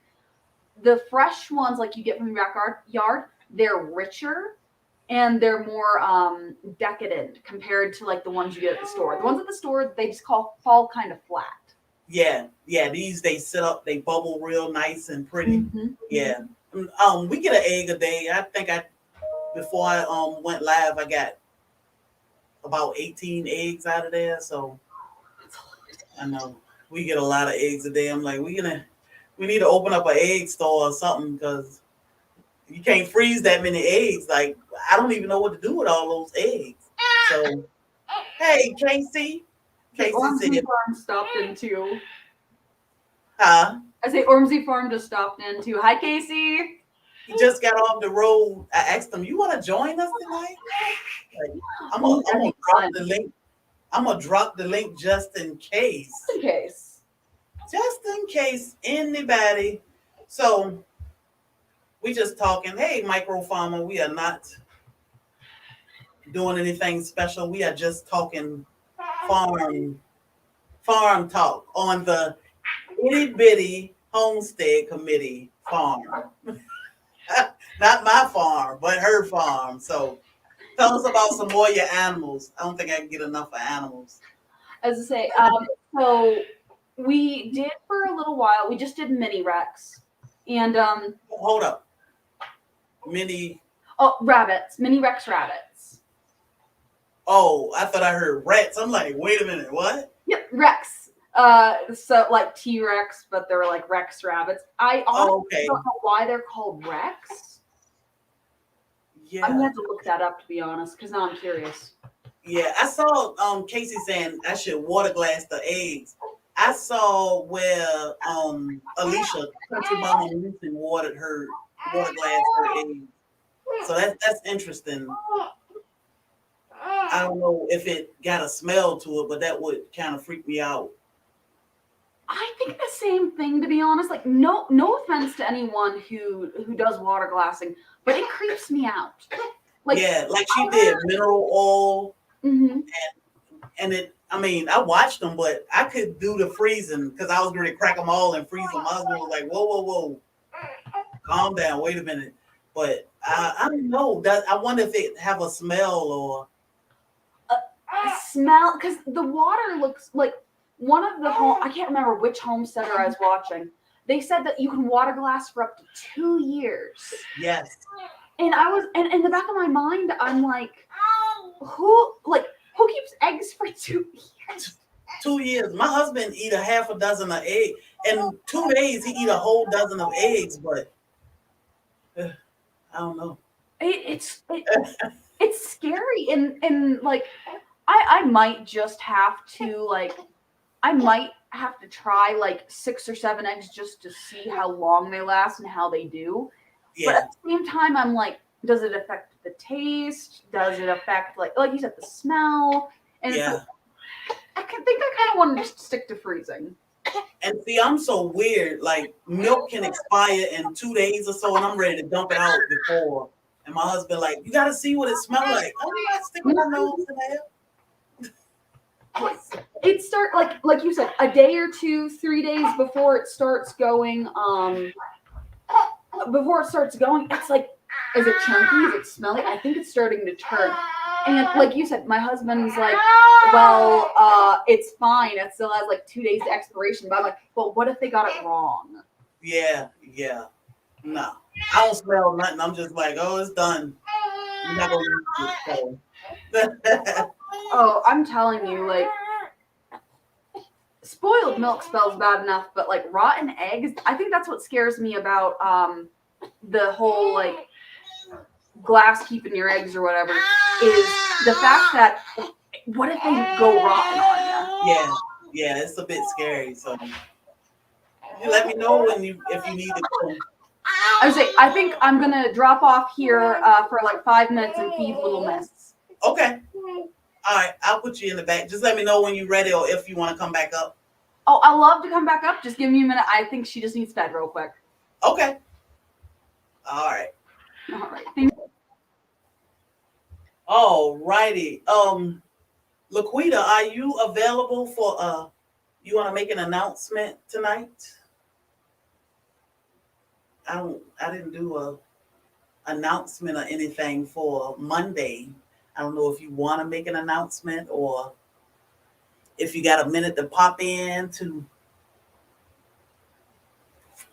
The fresh ones like you get from your backyard, they're richer and they're more decadent compared to like the ones you get at the store. The ones at the store, they just fall kind of flat. yeah, these they sit up, they bubble real nice and pretty. Mm-hmm. Yeah. We get an egg a day. I think before I went live, I got about 18 eggs out of there. So I know we get a lot of eggs a day. I'm like, we need to open up an egg store or something because you can't freeze that many eggs. Like, I don't even know what to do with all those eggs. So, hey, Casey. Casey Ormsby said, Farm stopped in too. huh? I say Ormsby Farm just stopped in too. Hi, Casey. He just got off the road. I asked him, you want to join us tonight? Like, I'm gonna drop the link. I'm gonna drop the link just in case. Just in case. Just in case anybody. So we just talking. Hey, micro farmer, we are not doing anything special. We are just talking farm talk on the itty bitty homestead committee farm. Not my farm, but her farm. So tell us about some more of your animals. I don't think I can get enough of animals. As I say, so we did for a little while. We just did mini Rex, and Hold up, mini. oh, rabbits, mini Rex rabbits. Oh, I thought I heard rats. I'm like, wait a minute, what? Yep, Rex. So like T-Rex, but they're like Rex rabbits. I honestly don't know why they're called Rex. I'm gonna Yeah. have to look that up, to be honest, because now I'm curious. Yeah. I saw Casey saying I should water glass the eggs. I saw where Alicia, country mama Lucy, water glass her eggs. So that's interesting. I don't know if it got a smell to it, but that would kind of freak me out. I think the same thing, to be honest. Like, no offense to anyone who does water glassing, but it creeps me out. Like, Yeah, like she did mineral oil, mhm. and it. I mean, I watched them, but I could do the freezing because I was ready to crack them all and freeze them. My husband was like, "Whoa, whoa, whoa, calm down, wait a minute." But I don't know. I wonder if it have a smell or Smell, because the water looks like one of the home. I can't remember which homesteader I was watching. They said that you can water glass for up to 2 years, yes, and I was, and in the back of my mind, I'm like, who keeps eggs for 2 years? 2 years. My husband eat a half a dozen of eggs. In 2 days, he eat a whole dozen of eggs. But I don't know. It's scary, and like I might just have to like I might have to try like 6 or 7 eggs just to see how long they last and how they do. But Yeah, at the same time, I'm like, does it affect the taste? Does it affect like you said, the smell? And it's like yeah. I think I kind of want to just stick to freezing. And see, I'm so weird. Like milk can expire in 2 days or so, and I'm ready to dump it out before. And my husband like, you got to see what it smells like. I'm not sticking my nose in there. It start like you said, a day or two, 3 days before it starts going. Before it starts going, it's like, is it chunky? Is it smelly? I think it's starting to turn. And like you said, my husband's like, well, it's fine. It still has like 2 days to expiration. But I'm like, but what if they got it wrong? Yeah, yeah. No, I don't smell nothing. I'm just like, oh, it's done. You're not gonna use it. So. Oh, I'm telling you, like, spoiled milk smells bad enough, but like rotten eggs, I think that's what scares me about the whole like glass keeping your eggs or whatever is the fact that what if they go rotten on you? Yeah, yeah, it's a bit scary. So you let me know if you need to go. I would say I think I'm gonna drop off here for like 5 minutes and feed Little Miss. Okay. All right, I'll put you in the back. Just let me know when you're ready or if you want to come back up. Oh, I love to come back up. Just give me a minute. I think she just needs fed real quick. Okay. All right. All right. Thank you. All righty. Laquita, are you available for you want to make an announcement tonight? I didn't do a announcement or anything for Monday. I don't know if you want to make an announcement or if you got a minute to pop in to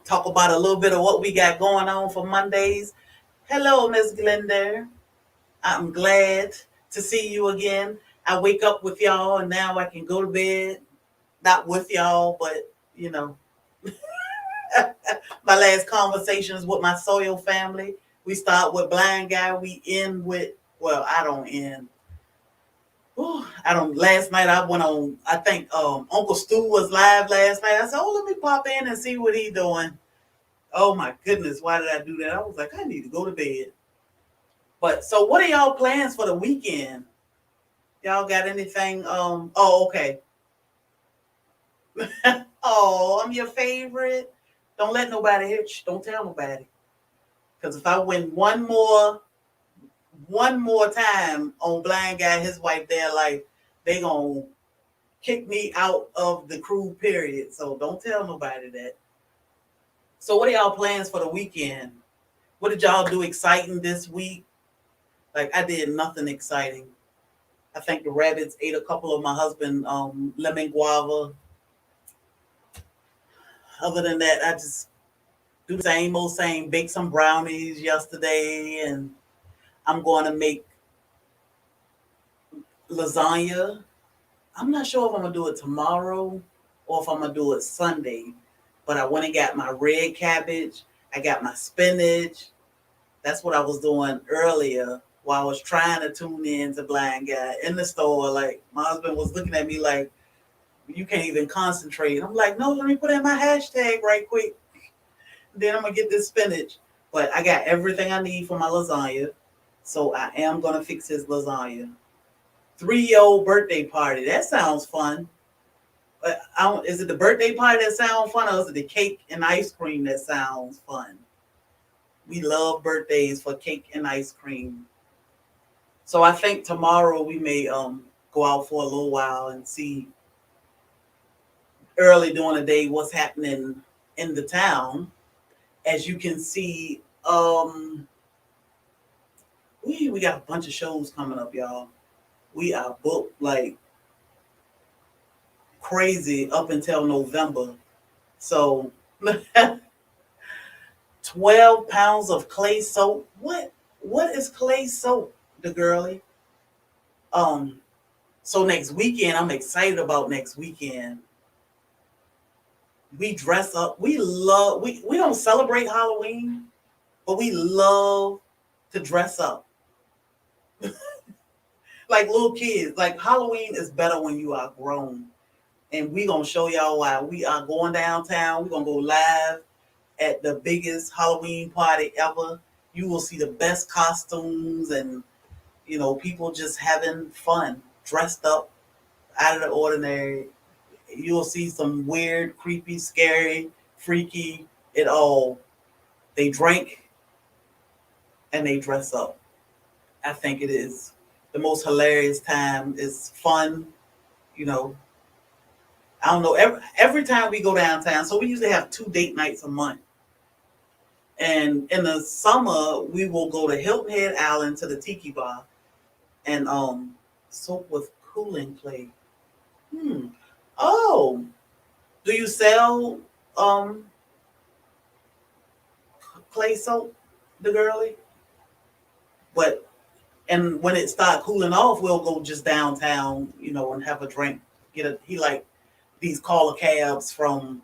talk about a little bit of what we got going on for Mondays. Hello, Miss Glenda. I'm glad to see you again. I wake up with y'all and now I can go to bed. Not with y'all, but you know, my last conversations with my soil family. We start with blind guy. We end with, well, I don't end. Ooh, I don't. Last night I went on. I think Uncle Stu was live last night. I said, "Oh, let me pop in and see what he doing." Oh my goodness, why did I do that? I was like, I need to go to bed. But so, what are y'all plans for the weekend? Y'all got anything? Oh, okay. Oh, I'm your favorite. Don't let nobody hit you. Don't tell nobody. Because if I win one more time on Blind Guy, his wife, their life, they gonna kick me out of the crew. Period. So don't tell nobody that. So what are y'all plans for the weekend? What did y'all do exciting this week? Like I did nothing exciting. I think the rabbits ate a couple of my husband lemon guava. Other than that, I just do the same old same. Bake some brownies yesterday, and I'm going to make lasagna. I'm not sure if I'm gonna do it tomorrow or if I'm gonna do it Sunday. But I went and got my red cabbage. I got my spinach. That's what I was doing earlier while I was trying to tune in to Blind Guy in the store. Like my husband was looking at me like, you can't even concentrate. I'm like, no, let me put in my hashtag right quick. Then I'm gonna get this spinach. But I got everything I need for my lasagna. So I am gonna fix his lasagna. 3-year-old birthday party. That sounds fun. But I don't, is it the birthday party that sounds fun, or is it the cake and ice cream that sounds fun? We love birthdays for cake and ice cream. So I think tomorrow we may go out for a little while and see early during the day what's happening in the town. As you can see, we got a bunch of shows coming up, y'all. We are booked like crazy up until November. So 12 pounds of clay soap. What is clay soap, the girly? Um, so next weekend, I'm excited about next weekend. We dress up. We don't celebrate Halloween, but we love to dress up. Like little kids. Like Halloween is better when you are grown. And we gonna show y'all why. We are going downtown. We're gonna go live at the biggest Halloween party ever. You will see the best costumes and people just having fun, dressed up, out of the ordinary. You'll see some weird, creepy, scary, freaky, it all. They drink and they dress up. I think it is the most hilarious time. It's fun, you know. I don't know. Every time we go downtown, so we usually have 2 date nights a month. And in the summer, we will go to Hilton Head Island to the Tiki Bar and soap with cooling clay. Hmm. Oh, do you sell clay soap, the girly? But and when it start cooling off, we'll go just downtown, and have a drink. He like these caller cabs from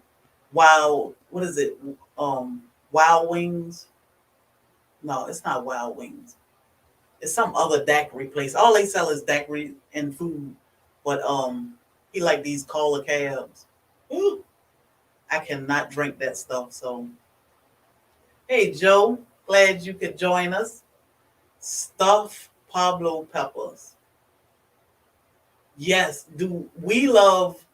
what is it? Wild Wings. No, it's not Wild Wings. It's some other daiquiri place. All they sell is daiquiri and food. But he like these caller cabs. Ooh, I cannot drink that stuff. So hey Joe, glad you could join us. Stuffed Pablo peppers. Yes, do we love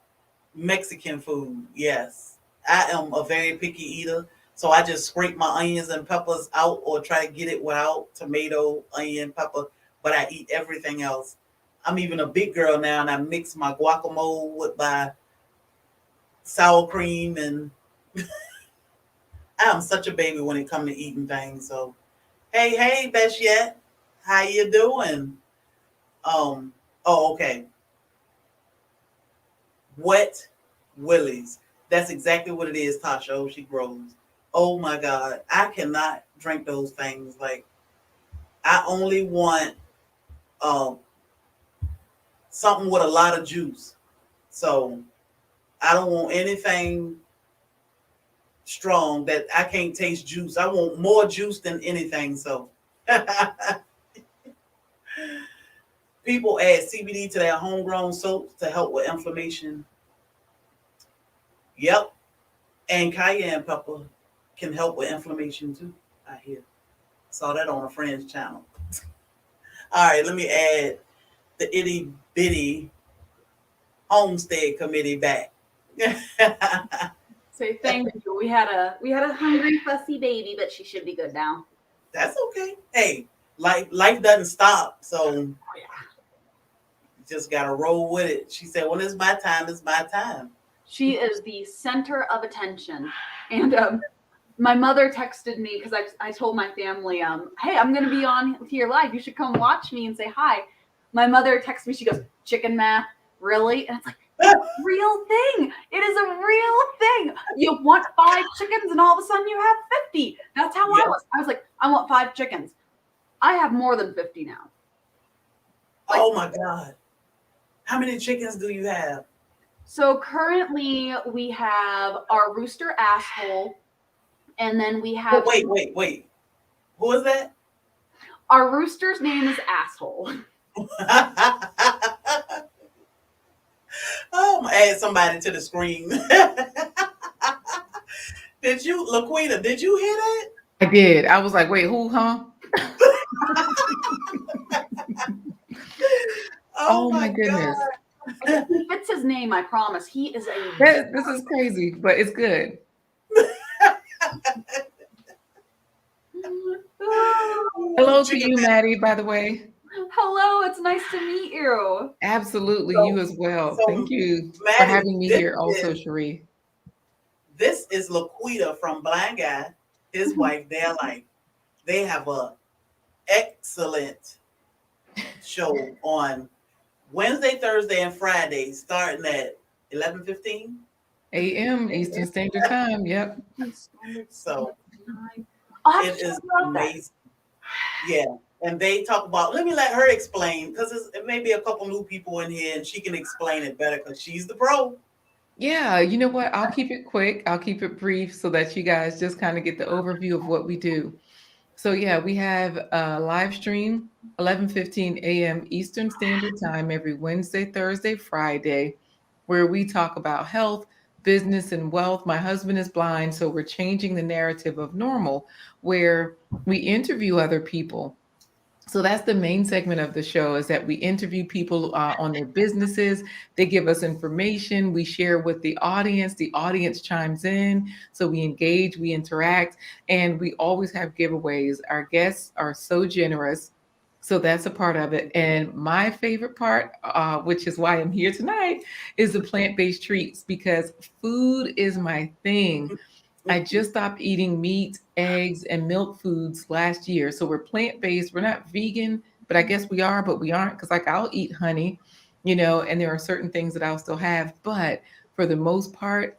Mexican food? Yes. I am a very picky eater. So I just scrape my onions and peppers out or try to get it without tomato, onion, pepper, but I eat everything else. I'm even a big girl now and I mix my guacamole with my sour cream and I am such a baby when it comes to eating things. So hey, Beshette, how you doing? Oh, okay. Wet willies. That's exactly what it is, Tasha. Oh, she grows. Oh my God. I cannot drink those things. Like I only want um something with a lot of juice. So I don't want anything strong that I can't taste juice. I want more juice than anything. So people add CBD to their homegrown soaps to help with inflammation. Yep. And cayenne pepper can help with inflammation too. I hear. Saw that on a friend's channel. All right, let me add the itty bitty Homestead committee back. Say thank you. We had a hungry, fussy baby, but she should be good now. That's okay. Hey, life doesn't stop, so you just gotta roll with it. She said, "When it's my time, it's my time." She is the center of attention, and my mother texted me because I told my family, hey, I'm gonna be on here live. You should come watch me and say hi. My mother texted me. She goes, "Chicken math, really?" And it's like, it's a real thing. It is a real thing. You want 5 chickens, and all of a sudden you have 50. That's how I was. I was like, I want 5 chickens. I have more than 50 now. Like, oh my God! How many chickens do you have? So currently we have our rooster asshole. And then we have. Oh, wait. Who is that? Our rooster's name is Asshole. Oh, add somebody to the screen. Did you, Laquita, did you hear that? I did. I was like, wait, who, huh? Oh Oh my my goodness. He fits his name, I promise. He is a. This is crazy, but it's good. Hello to Chicken you, man. Maddie, by the way. Hello, it's nice to meet you. Absolutely, you So, as well. Thank so you for Maddie, having me here also, Cherie. this is Laquita from Blind Guy, his wife, their life. They have a excellent show on Wednesday, Thursday, and Friday, starting at 11:15 a.m. Eastern Standard Time. Yep. So I'll have it to check is out that. amazing. Yeah. And they talk about, let me let her explain, because it may be a couple new people in here and she can explain it better because she's the pro. Yeah, you know what? I'll keep it quick. I'll keep it brief so that you guys just kind of get the overview of what we do. So yeah, we have a live stream 11:15 a.m. Eastern Standard Time every Wednesday, Thursday, Friday, where we talk about health, business, and wealth. My husband is blind, so we're changing the narrative of normal, where we interview other people. So that's the main segment of the show, is that we interview people on their businesses. They give us information. We share with the audience. The audience chimes in. So we engage, we interact, and we always have giveaways. Our guests are so generous. So that's a part of it. And my favorite part, which is why I'm here tonight, is the plant-based treats, because food is my thing. I just stopped eating meat, eggs, and milk foods last year. So we're plant-based. We're not vegan, but I guess we are, but we aren't, because like I'll eat honey, and there are certain things that I'll still have. But for the most part,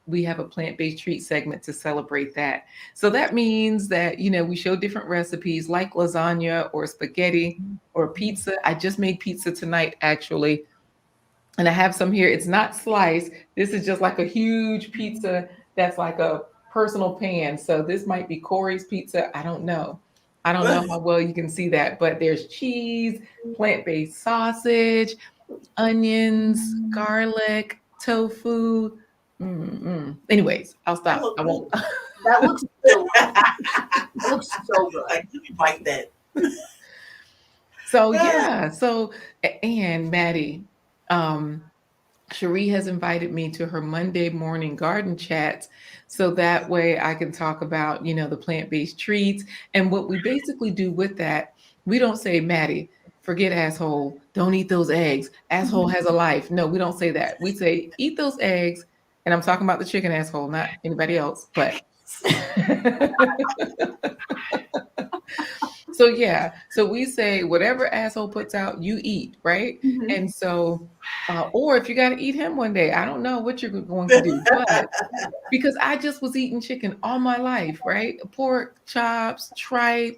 we have a plant-based treat segment to celebrate that. So that means that, we show different recipes like lasagna or spaghetti or pizza. I just made pizza tonight, actually. And I have some here. It's not sliced. This is just like a huge pizza that's like a personal pan. So this might be Corey's pizza. I don't know. I don't know how well you can see that, but there's cheese, plant-based sausage, onions, garlic, tofu. Anyways, I'll That stop. look I good. won't. That looks delicious. It looks so good. Like, let me bite that. So yeah. And Maddie, um, Cherie has invited me to her Monday morning garden chats, so that way I can talk about, the plant-based treats. And what we basically do with that, we don't say, Maddie, forget asshole, don't eat those eggs. Asshole has a life. No, we don't say that. We say, eat those eggs. And I'm talking about the chicken asshole, not anybody else, but so yeah, so we say whatever asshole puts out, you eat, right? Mhm. And so, or if you got to eat him one day, I don't know what you're going to do, but because I just was eating chicken all my life, right? Pork chops, tripe,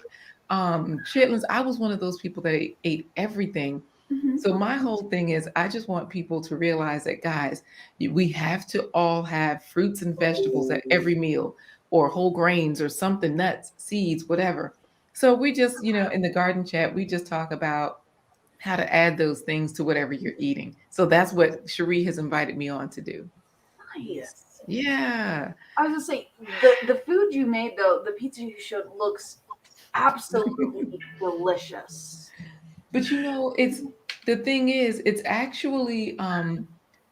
chitlins. I was one of those people that ate everything. Mhm. So my whole thing is, I just want people to realize that, guys, we have to all have fruits and vegetables at every meal, or whole grains, or something, nuts, seeds, whatever. So we just, in the garden chat, we just talk about how to add those things to whatever you're eating. So that's what Cherie has invited me on to do. Nice. Yes. Yeah. I was gonna say the food you made though, the pizza you showed looks absolutely delicious. But it's the thing is, it's actually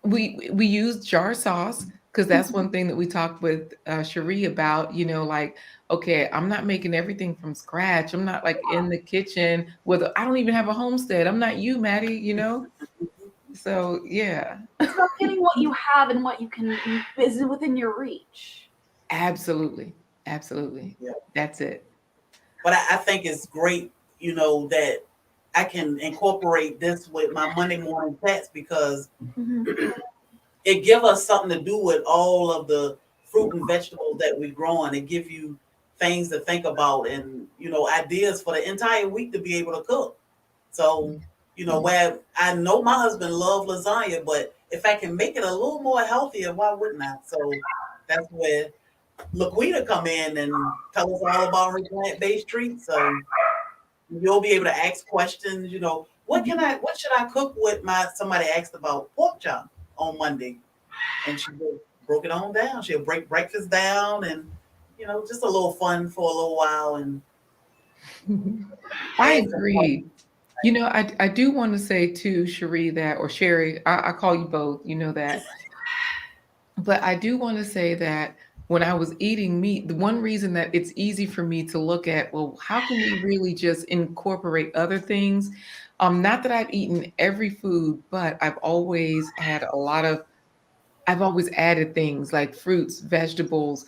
we use jar sauce, because that's one thing that we talked with Cherie about, like, okay, I'm not making everything from scratch. I'm not like in the kitchen I don't even have a homestead. I'm not you, Maddie. So yeah. It's about getting what you have and what you can is within your reach. Absolutely. Absolutely. Yeah. That's it. But I think it's great, that I can incorporate this with my Monday morning chats because Mhm. it give us something to do with all of the fruit and vegetables that we growing. It give you things to think about and ideas for the entire week to be able to cook. So where I know my husband love lasagna, but if I can make it a little more healthier, why wouldn't I? So that's where Laquita come in and tell us all about her plant-based treats. So you'll be able to ask questions. What should I cook with somebody asked about pork chop on Monday, and she broke it on down. She'll break breakfast down, and just a little fun for a little while. And I agree. I do want to say too, Cherie, or Sherry, I call you both, you know that. But I do want to say that when I was eating meat, the one reason that it's easy for me to look at, well, how can we really just incorporate other things? Not that I've eaten every food, but I've always added things like fruits, vegetables,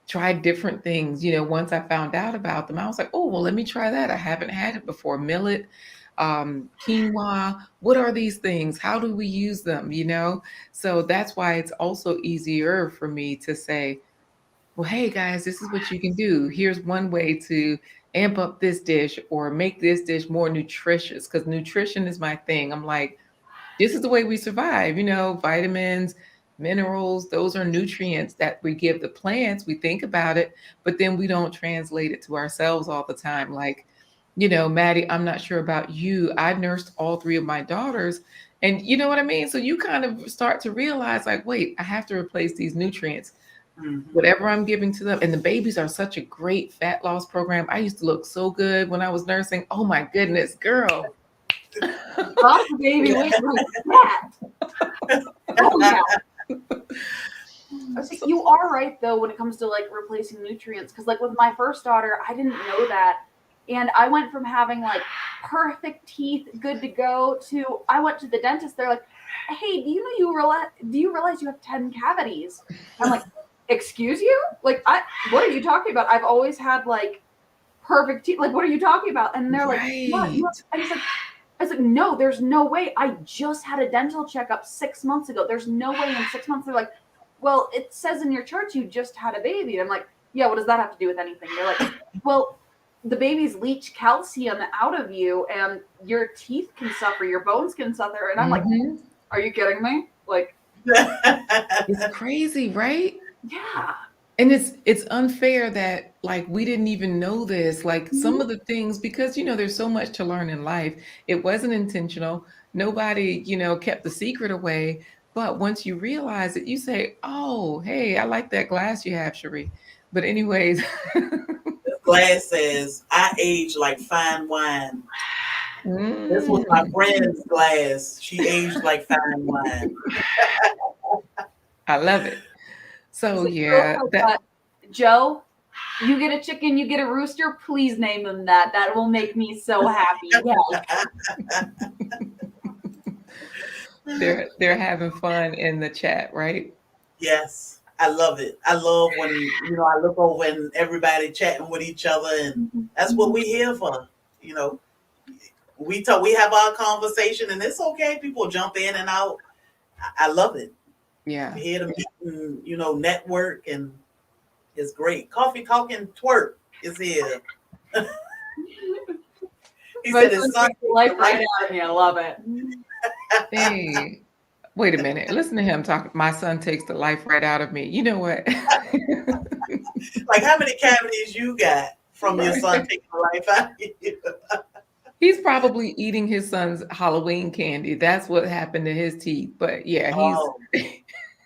tried different things. Once I found out about them, I was like, oh, well, let me try that. I haven't had it before. Millet, quinoa, what are these things? How do we use them? So that's why it's also easier for me to say, well, hey guys, this is what you can do. Here's one way to amp up this dish or make this dish more nutritious, because nutrition is my thing. I'm like, this is the way we survive, vitamins, minerals, those are nutrients that we give the plants. We think about it, but then we don't translate it to ourselves all the time. Like, Maddie, I'm not sure about you. I nursed all three of my daughters, and you know what I mean? So you kind of start to realize, like, wait, I have to replace these nutrients, whatever I'm giving to them. And the babies are such a great fat loss program. I used to look so good when I was nursing. Oh my goodness, girl. Lots of baby weight like that. Oh yeah. You are right though when it comes to like replacing nutrients, because like with my first daughter, I didn't know that, and I went from having like perfect teeth, good to go, to I went to the dentist. They're like, "Hey, do you realize you have 10 cavities?" I'm like, "Excuse you? Like, what are you talking about? I've always had like perfect teeth. Like, what are you talking about?" And they're like, "What?" I was like, no, there's no way. I just had a dental checkup 6 months ago. There's no way in 6 months. They're like, well, it says in your charts you just had a baby. And I'm like, yeah, what does that have to do with anything? They're like, well, the babies leach calcium out of you and your teeth can suffer, your bones can suffer. And I'm like, are you kidding me? Like, it's crazy, right? Yeah. And it's unfair that like we didn't even know this, like some of the things, because there's so much to learn in life. It wasn't intentional. Nobody, kept the secret away. But once you realize it, you say, oh, hey, I like that glass you have, Cherie. But anyways. This glass says, I age like fine wine. This was my friend's glass. She aged like fine wine. I love it. So yeah, Joe, you get a chicken, you get a rooster. Please name him that. That will make me so happy. Yeah. They're having fun in the chat, right? Yes, I love it. I love when I look over and everybody chatting with each other, and that's what we're here for. We talk, we have our conversation, and it's okay. People jump in and out. I love it. Yeah. We're here to meet and, network, and it's great. Coffee Talking Twerk is here. He said his son life right out of me. I love it. Hey, wait a minute. Listen to him talk. My son takes the life right out of me. You know what? Like, how many cavities you got from your son taking the life out of you? He's probably eating his son's Halloween candy. That's what happened to his teeth. But yeah, he's.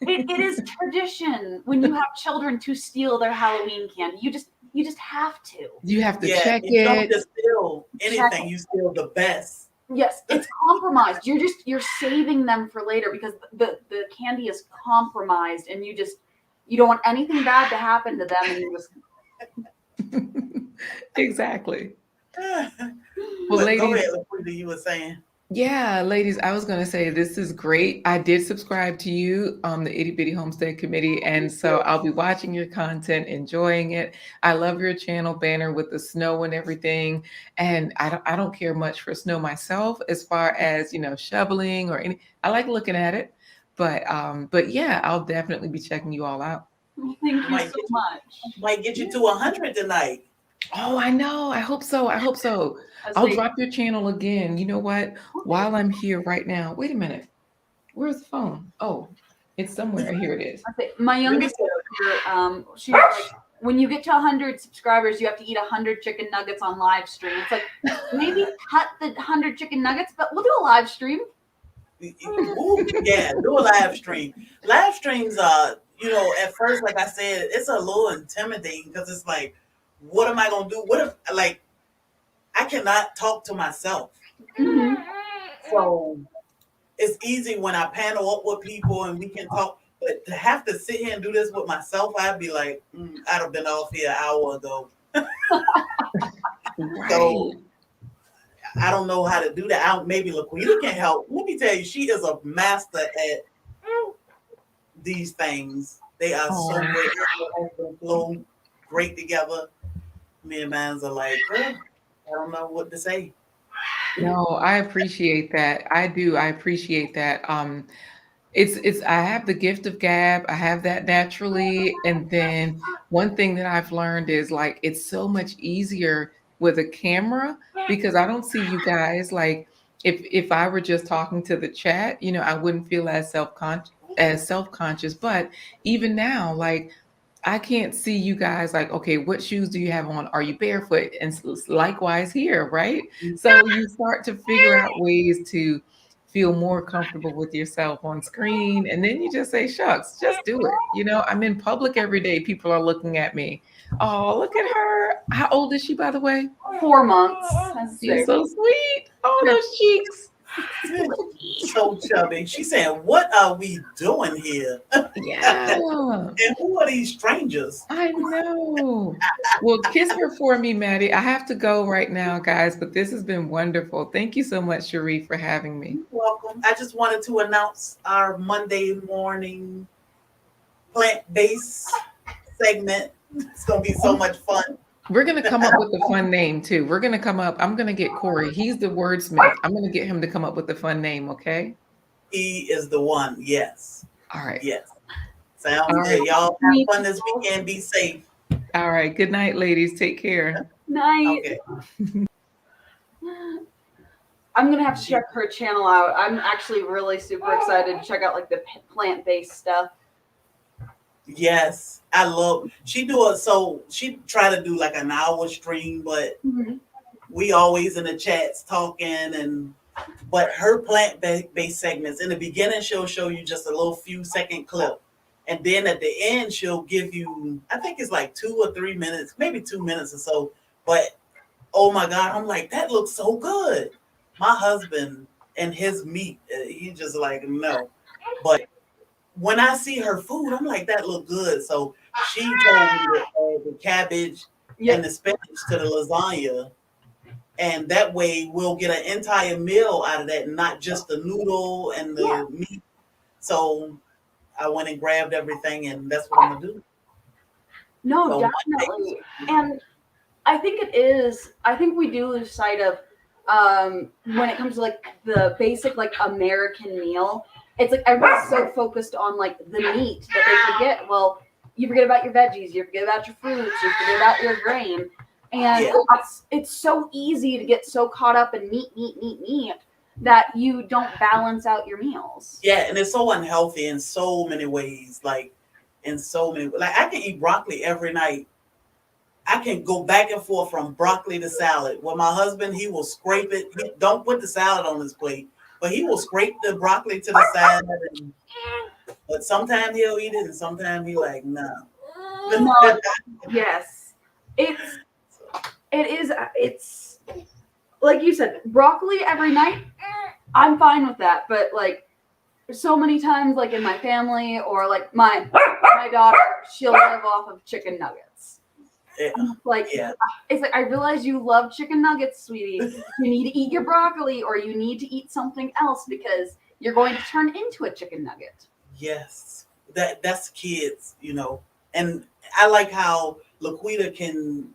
It is tradition when you have children to steal their Halloween candy. You just have to. You have to check it. You don't just steal anything. You steal the best. Yes, it's compromised. You're saving them for later because the candy is compromised, and you don't want anything bad to happen to them, and you just exactly. Well, ladies, go ahead, Laquita, you were saying. Yeah, ladies, I was going to say this is great. I did subscribe to you on the Itty Bitty Homestead Committee, and so I'll be watching your content, enjoying it. I love your channel banner with the snow and everything, and I don't care much for snow myself as far as shoveling or any. I like looking at it, but yeah, I'll definitely be checking you all out. Thank you so much. Might get you to 100 tonight. Oh, I know. I hope so. I'll drop your channel again. You know what? While I'm here right now. Wait a minute. Where's the phone? Oh, it's somewhere. Here it is. My youngest sister, she's like when you get to 100 subscribers, you have to eat 100 chicken nuggets on live stream. It's like, maybe cut the 100 chicken nuggets, but we'll do a live stream. Ooh, yeah, do a live stream. Live streams are, at first, like I said, it's a little intimidating because it's like, what am I gonna do? What if, like, I cannot talk to myself? Mm-hmm. So it's easy when I panel up with people and we can talk. But to have to sit here and do this with myself, I'd be like, I'd have been off here an hour ago. Right. So I don't know how to do that. Maybe Laquita can help. Let me tell you, she is a master at these things. They are so great. They flow great together. Me and mines are like, I don't know what to say. No, I appreciate that. I do. I appreciate that. It's I have the gift of gab. I have that naturally. And then one thing that I've learned is like it's so much easier with a camera because I don't see you guys. Like if I were just talking to the chat, I wouldn't feel as self-conscious. But even now, like I can't see you guys like, okay, what shoes do you have on? Are you barefoot? And likewise here, right? So you start to figure out ways to feel more comfortable with yourself on screen. And then you just say, shucks, just do it. I'm in public every day. People are looking at me. Oh, look at her. How old is she, by the way? 4 months. She's so sweet. Oh, those cheeks. So chubby. She's saying, what are we doing here? Yeah. And who are these strangers? I know. Well, kiss her for me, Maddie. I have to go right now, guys, but this has been wonderful. Thank you so much, Cherie, for having me. You're welcome. I just wanted to announce our Monday morning plant-based segment. It's going to be so much fun. We're going to come up with a fun name, too. I'm going to get Corey. He's the wordsmith. I'm going to get him to come up with a fun name, okay? He is the one, yes. All right. Yes. Sounds good. Y'all have fun this weekend. Be safe. All right. Good night, ladies. Take care. Night. Okay. I'm going to have to check her channel out. I'm actually really super excited to check out like the plant-based stuff. Yes. She try to do like an hour stream, but we always in the chats talking but her plant-based segments in the beginning, she'll show you just a little few second clip. And then at the end, she'll give you, I think it's like 2 or 3 minutes, maybe 2 minutes or so. But oh my God, I'm like, that looks so good. My husband and his meat, he just like, no. But when I see her food, I'm like, that look good. So she told me the cabbage and the spinach to the lasagna. And that way we'll get an entire meal out of that, not just the noodle and the meat. So I went and grabbed everything, and that's what I'm going to do. No, so definitely. And I think we do lose sight of when it comes to like the basic like American meal. It's like everybody's so focused on like the meat that they forget. Well, you forget about your veggies, you forget about your fruits, you forget about your grain. And it's so easy to get so caught up in meat that you don't balance out your meals. Yeah, and it's so unhealthy in so many ways. Like I can eat broccoli every night. I can go back and forth from broccoli to salad. Well, my husband, he will scrape it. He don't put the salad on his plate, but he will scrape the broccoli to the side. But sometimes he'll eat it, and sometimes he like, no. Yes, it's like you said, broccoli every night. I'm fine with that, but like so many times, like in my family or like my daughter, she'll live off of chicken nuggets. Yeah. It's like I realize you love chicken nuggets, sweetie. You need to eat your broccoli, or you need to eat something else because you're going to turn into a chicken nugget. Yes, that's kids, and I like how Laquita can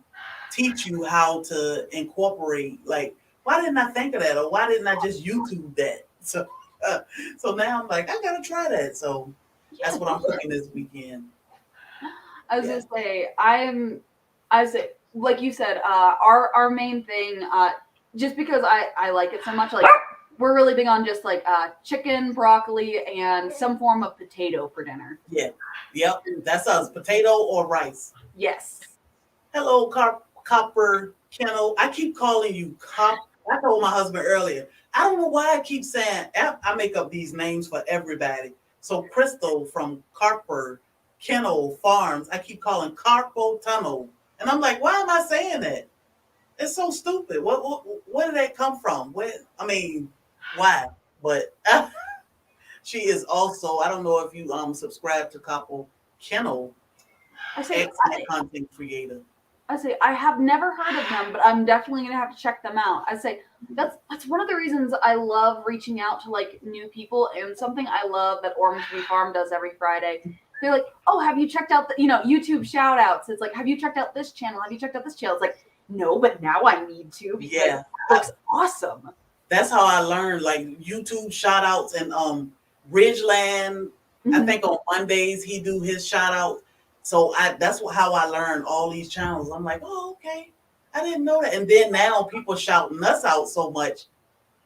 teach you how to incorporate. Like, why didn't I think of that, or why didn't I just YouTube that? So now I'm like, I gotta try that. So that's what I'm cooking this weekend. I was gonna say, like you said, our main thing, just because I like it so much, like we're really big on just like chicken, broccoli, and some form of potato for dinner. Yeah. Yep. That's us. Potato or rice. Yes. Hello, Copper Kennel. I keep calling you Cop. I told my husband earlier. I don't know why I keep saying. I make up these names for everybody. So Crystal from Copper Kennel Farms, I keep calling Carpo Tunnel, and I'm like, why am I saying that? It's so stupid. Where did that come from? I mean, why? But she is also. I don't know if you subscribe to Copper Kennel, I say, excellent content creator. I have never heard of them, but I'm definitely gonna have to check them out. I say that's one of the reasons I love reaching out to like new people, and something I love that Ormsby Farm does every Friday. They're like, oh, have you checked out the YouTube shout outs? It's like, have you checked out this channel? Have you checked out this channel? It's like, no, but now I need to because Yeah, it looks awesome. that's how I learned, like YouTube shout outs and Ridgeland. I think on Mondays he do his shout out. So that's how I learned all these channels. I'm like, oh, okay. I didn't know that. And then now people shouting us out so much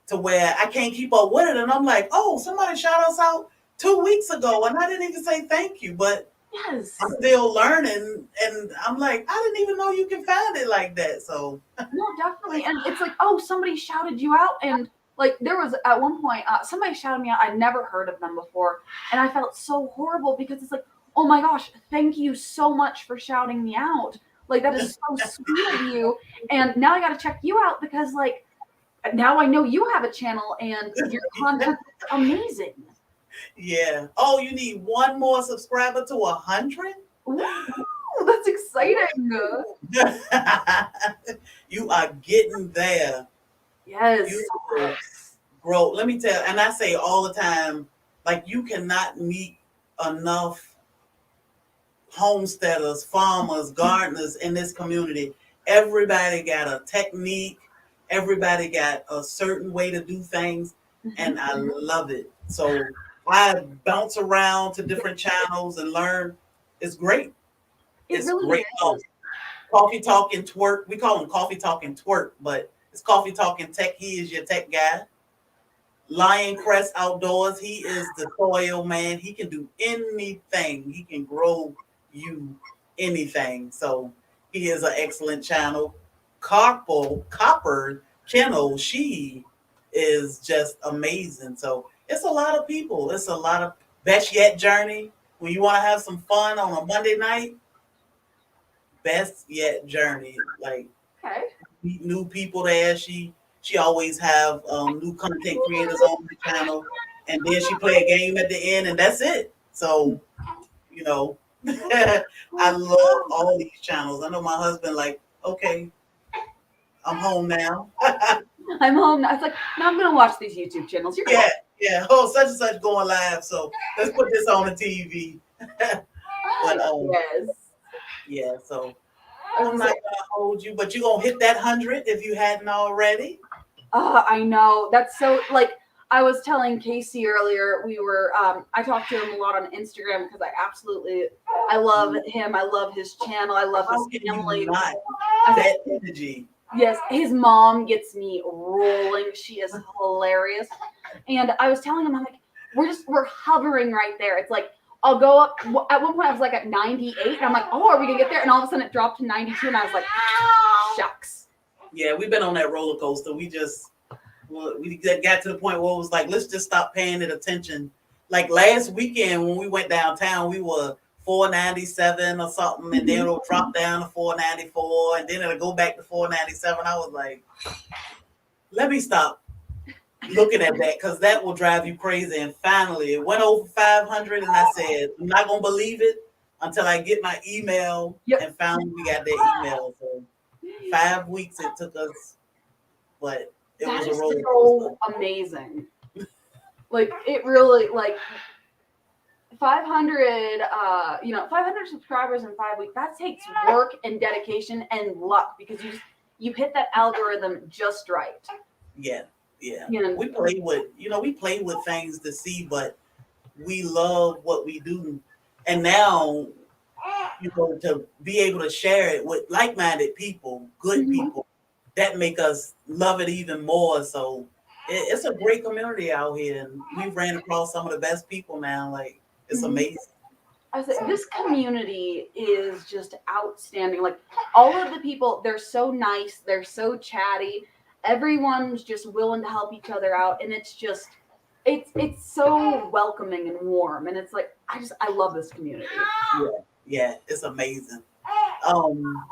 to where I can't keep up with it. And I'm like, oh, somebody shout us out 2 weeks ago and I didn't even say thank you. But Yes. I'm still learning. And I'm like, I didn't even know you can find it like that. So No, definitely. And it's like, oh, somebody shouted you out. And like there was at one point, somebody shouted me out. I'd never heard of them before. And I felt so horrible because it's like, oh my gosh, thank you so much for shouting me out. Like that is so sweet of you. And now I got to check you out because like now I know you have a channel and your content is amazing. yeah. Oh, you need one more subscriber to 100? Ooh, that's exciting. You are getting there. Yes. You will grow. Let me tell, and I say all the time, like you cannot meet enough homesteaders, farmers, gardeners in this community. Everybody got a technique. Everybody got a certain way to do things, and I love it. So I bounce around to different channels and learn. It's great. It's really great. is. Coffee Talk and Twerk. We call him Coffee Talk and Twerk, but it's Coffee Talk and Tech. He is your tech guy. Lion Crest Outdoors. He is the soil man. He can do anything. He can grow you anything. So he is an excellent channel. Copper Channel. She is just amazing. So it's a lot of people. It's a lot of Best Yet Journey. When you want to have some fun on a Monday night, Best Yet Journey. Like Okay. meet new people there. She always have new content creators on the channel, and then she play a game at the end, and that's it. So I love all these channels. I know my husband like, okay, I'm home now. I'm home now. It's like, now I'm gonna watch these YouTube channels. You're yeah. Oh, such and such going live. So let's put this on the TV. But yes. yeah. So I'm not gonna hold you, but you're gonna hit that 100 if you hadn't already. I know. That's so like I was telling Casey earlier, we were I talked to him a lot on Instagram because I love him. I love his channel. I love How his can family. you not? That energy. Yes, his mom gets me rolling. She is hilarious. And I was telling him, I'm like, we're hovering right there. It's like I'll go up. At one point, I was like at 98, and I'm like, oh, are we gonna get there? And all of a sudden, it dropped to 92, and I was like, shucks. Yeah, we've been on that roller coaster. We got to the point where it was like, let's just stop paying it attention. Like last weekend when we went downtown, we were 497 or something, and then it'll drop down to 494, and then it'll go back to 497. I was like, let me stop looking at that because that will drive you crazy. And finally, it went over 500, and I said, I'm not gonna believe it until I get my email. Yep. And finally, we got that email. So 5 weeks it took us, but it That was is a roller so coaster. amazing. Like it really like 500 500 subscribers in 5 weeks. That takes work and dedication and luck because you hit that algorithm just right. Yeah. You know, We play with things to see, but we love what we do. And now, to be able to share it with like-minded people, good people, that make us love it even more. So it's a great community out here, and we've ran across some of the best people now. Like it's amazing. I was like, this community is just outstanding. Like all of the people, they're so nice, they're so chatty. Everyone's just willing to help each other out, and it's so welcoming and warm. And it's like I love this community. Yeah, it's amazing. Um,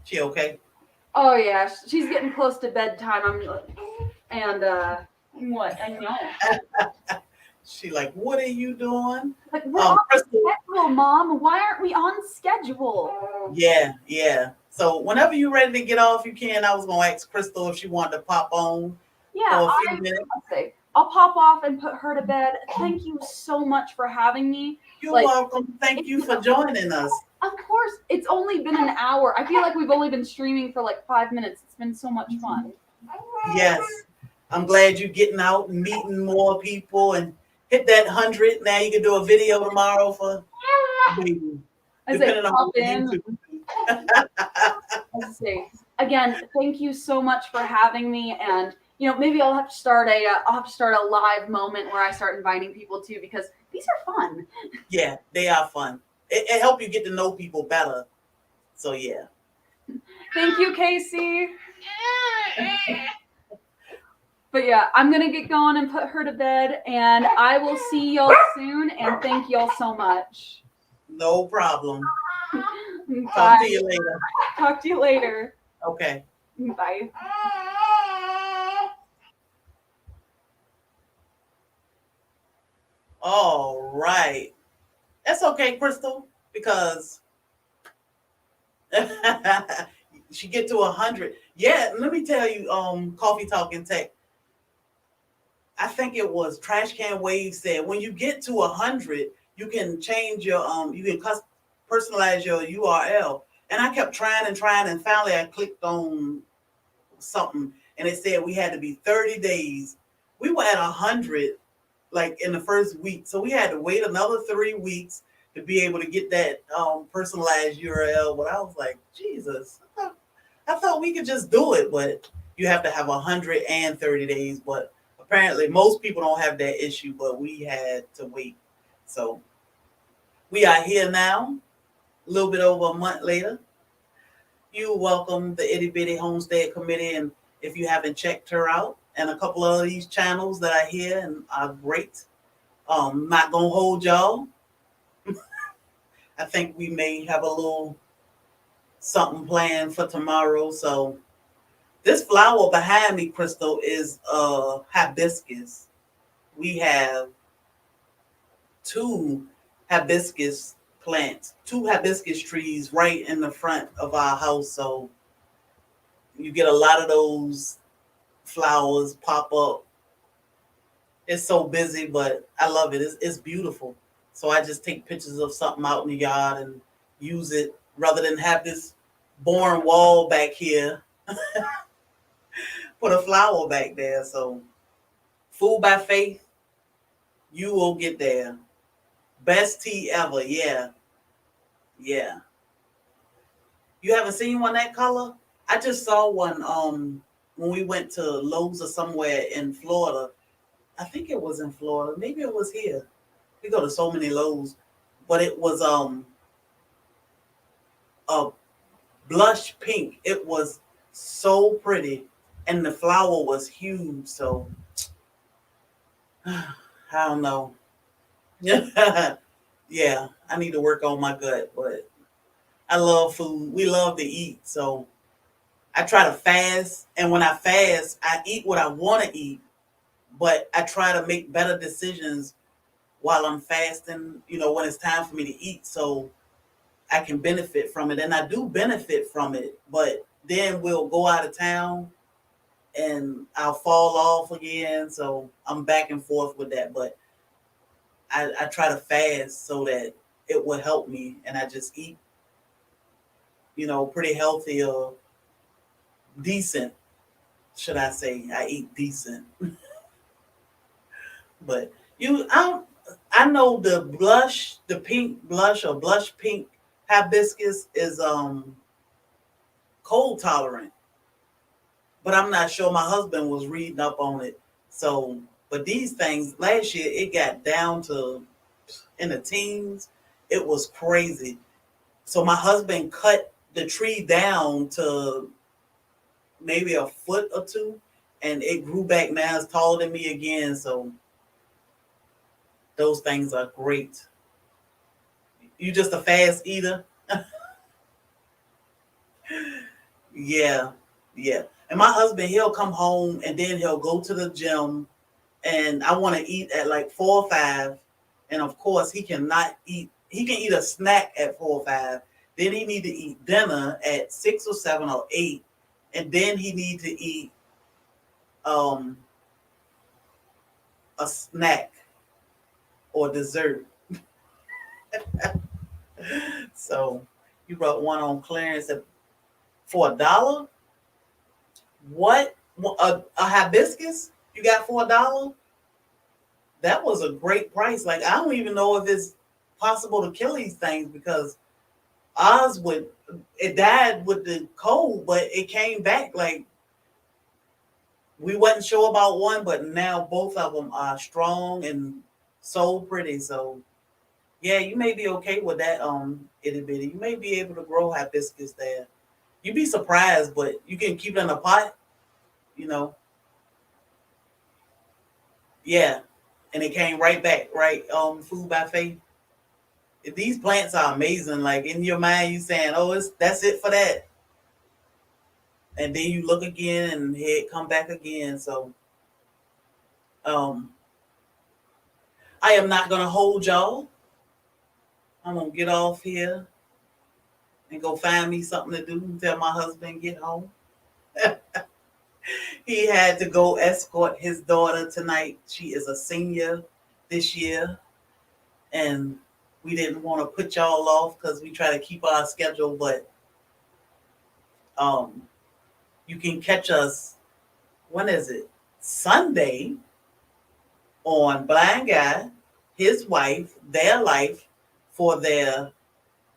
she okay? Oh yeah, she's getting close to bedtime. What I know. She like, what are you doing? Like we're on Crystal. schedule, Mom. Why aren't we on schedule? Yeah. So whenever you're ready to get off, you can. I was gonna ask Crystal if she wanted to pop on Yeah, for a few minutes. I'll pop off and put her to bed. Thank you so much for having me. You're welcome. Thank you for joining us. Of course, it's only been an hour. I feel like we've only been streaming for like 5 minutes. It's been so much fun. Yes. I'm glad you're getting out and meeting more people and hit that 100. Now you can do a video tomorrow for maybe, depending on YouTube. Again, thank you so much for having me, and maybe I'll have to start a live moment where I start inviting people too, because these are fun. Yeah, they are fun. It helps you get to know people better. So yeah. Thank you, Casey. But yeah, I'm going to get going and put her to bed, and I will see y'all soon, and thank y'all so much. No problem. Bye. Talk to you later. Talk to you later. Okay. Bye. All right. That's okay, Crystal, because she get to 100. Yeah, let me tell you, Coffee Talking Tech. I think it was Trash Can Wave said when you get to 100, you can change your you can personalize your URL. And I kept trying, and finally I clicked on something, and it said we had to be 30 days. We were at 100 like in the first week, so we had to wait another 3 weeks to be able to get that personalized URL. But I was like, Jesus, I thought we could just do it, but you have to have 130 days. But apparently most people don't have that issue, but we had to wait. So we are here now, a little bit over a month later. You welcome the Itty Bitty Homestead Committee, and if you haven't checked her out, and a couple of these channels that are here and are great. Not gonna hold y'all. I think we may have a little something planned for tomorrow. So this flower behind me, Crystal, is hibiscus. We have 2 hibiscus plants, 2 hibiscus trees right in the front of our house. So you get a lot of those flowers pop up. It's so busy, but I love it. It's beautiful. So I just take pictures of something out in the yard and use it rather than have this boring wall back here. Put a flower back there. So food by faith, you will get there. Best tea ever. Yeah. You haven't seen one that color? I just saw one when we went to Lowe's or somewhere in Florida. I think it was in Florida. Maybe it was here. We go to so many Lowe's. But it was a blush pink. It was so pretty. And the flower was huge. So I don't know. Yeah, I need to work on my gut, but I love food. We love to eat. So I try to fast. And when I fast, I eat what I want to eat. But I try to make better decisions while I'm fasting, when it's time for me to eat, so I can benefit from it. And I do benefit from it, but then we'll go out of town and I'll fall off again. So I'm back and forth with that. But I try to fast so that it will help me. And I just eat, pretty healthy or decent, should I say. I eat decent. But I know the pink blush or blush pink hibiscus is cold tolerant. But I'm not sure. My husband was reading up on it. So, but these things last year it got down to in the teens. It was crazy. So my husband cut the tree down to maybe a foot or two, and it grew back. Now it's taller than me again. So those things are great. You just a fast eater? Yeah, yeah. And my husband, he'll come home and then he'll go to the gym, and I want to eat at like 4 or 5. And of course, he cannot eat. He can eat a snack at 4 or 5. Then he need to eat dinner at 6 or 7 or 8, and then he need to eat um a snack or dessert. So you brought one on clearance for $1. What a hibiscus you got for $1? That was a great price. Like, I don't even know if it's possible to kill these things, because ours it died with the cold, but it came back. Like, we wasn't sure about one, but now both of them are strong and so pretty. So yeah, you may be okay with that, itty bitty. You may be able to grow hibiscus there. You'd be surprised, but you can keep it in a pot, you know. Yeah. And it came right back, right? Food by faith. These plants are amazing. Like, in your mind, you saying, "Oh, that's it for that," and then you look again, and it come back again. So, um, I am not gonna hold y'all. I'm gonna get off here and go find me something to do until my husband get home. He had to go escort his daughter tonight. She is a senior this year, and we didn't want to put y'all off because we try to keep our schedule. But um, you can catch us. When is it? Sunday on Blind Guy, his wife, their life, for their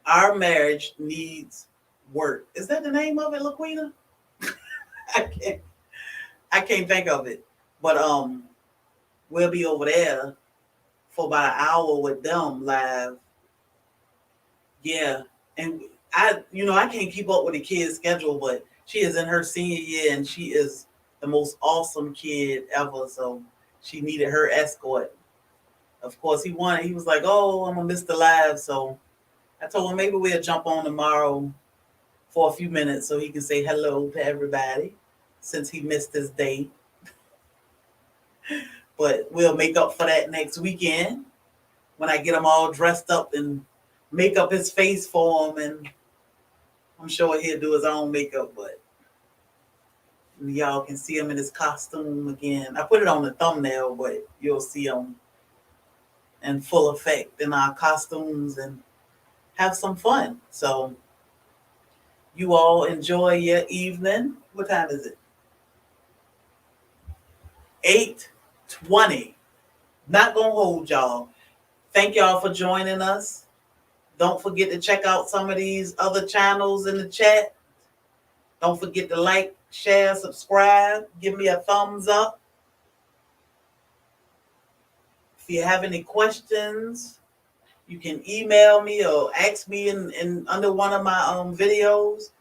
Our Marriage Needs Work. Is that the name of it, Laquita? I can't think of it. But we'll be over there for about an hour with them live. Yeah. And I can't keep up with the kids' schedule, but she is in her senior year, and she is the most awesome kid ever. So she needed her escort. Of course, he wanted. He was like, "Oh, I'm gonna miss the live." So I told him maybe we'll jump on tomorrow for a few minutes so he can say hello to everybody, since he missed his day. But we'll make up for that next weekend when I get him all dressed up and make up his face for him. And I'm sure he'll do his own makeup, but y'all can see him in his costume again. I put it on the thumbnail, but you'll see him in full effect in our costumes and have some fun. So you all enjoy your evening. What time is it? 8:20. Not gonna hold y'all. Thank y'all for joining us. Don't forget to check out some of these other channels in the chat. Don't forget to like, share, subscribe. Give me a thumbs up. If you have any questions, you can email me or ask me in under one of my videos.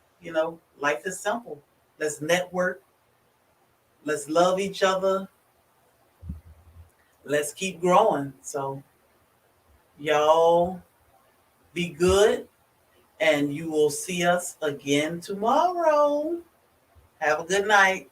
Life is simple. Let's network. Let's love each other. Let's keep growing. So y'all be good, and you will see us again tomorrow. Have a good night.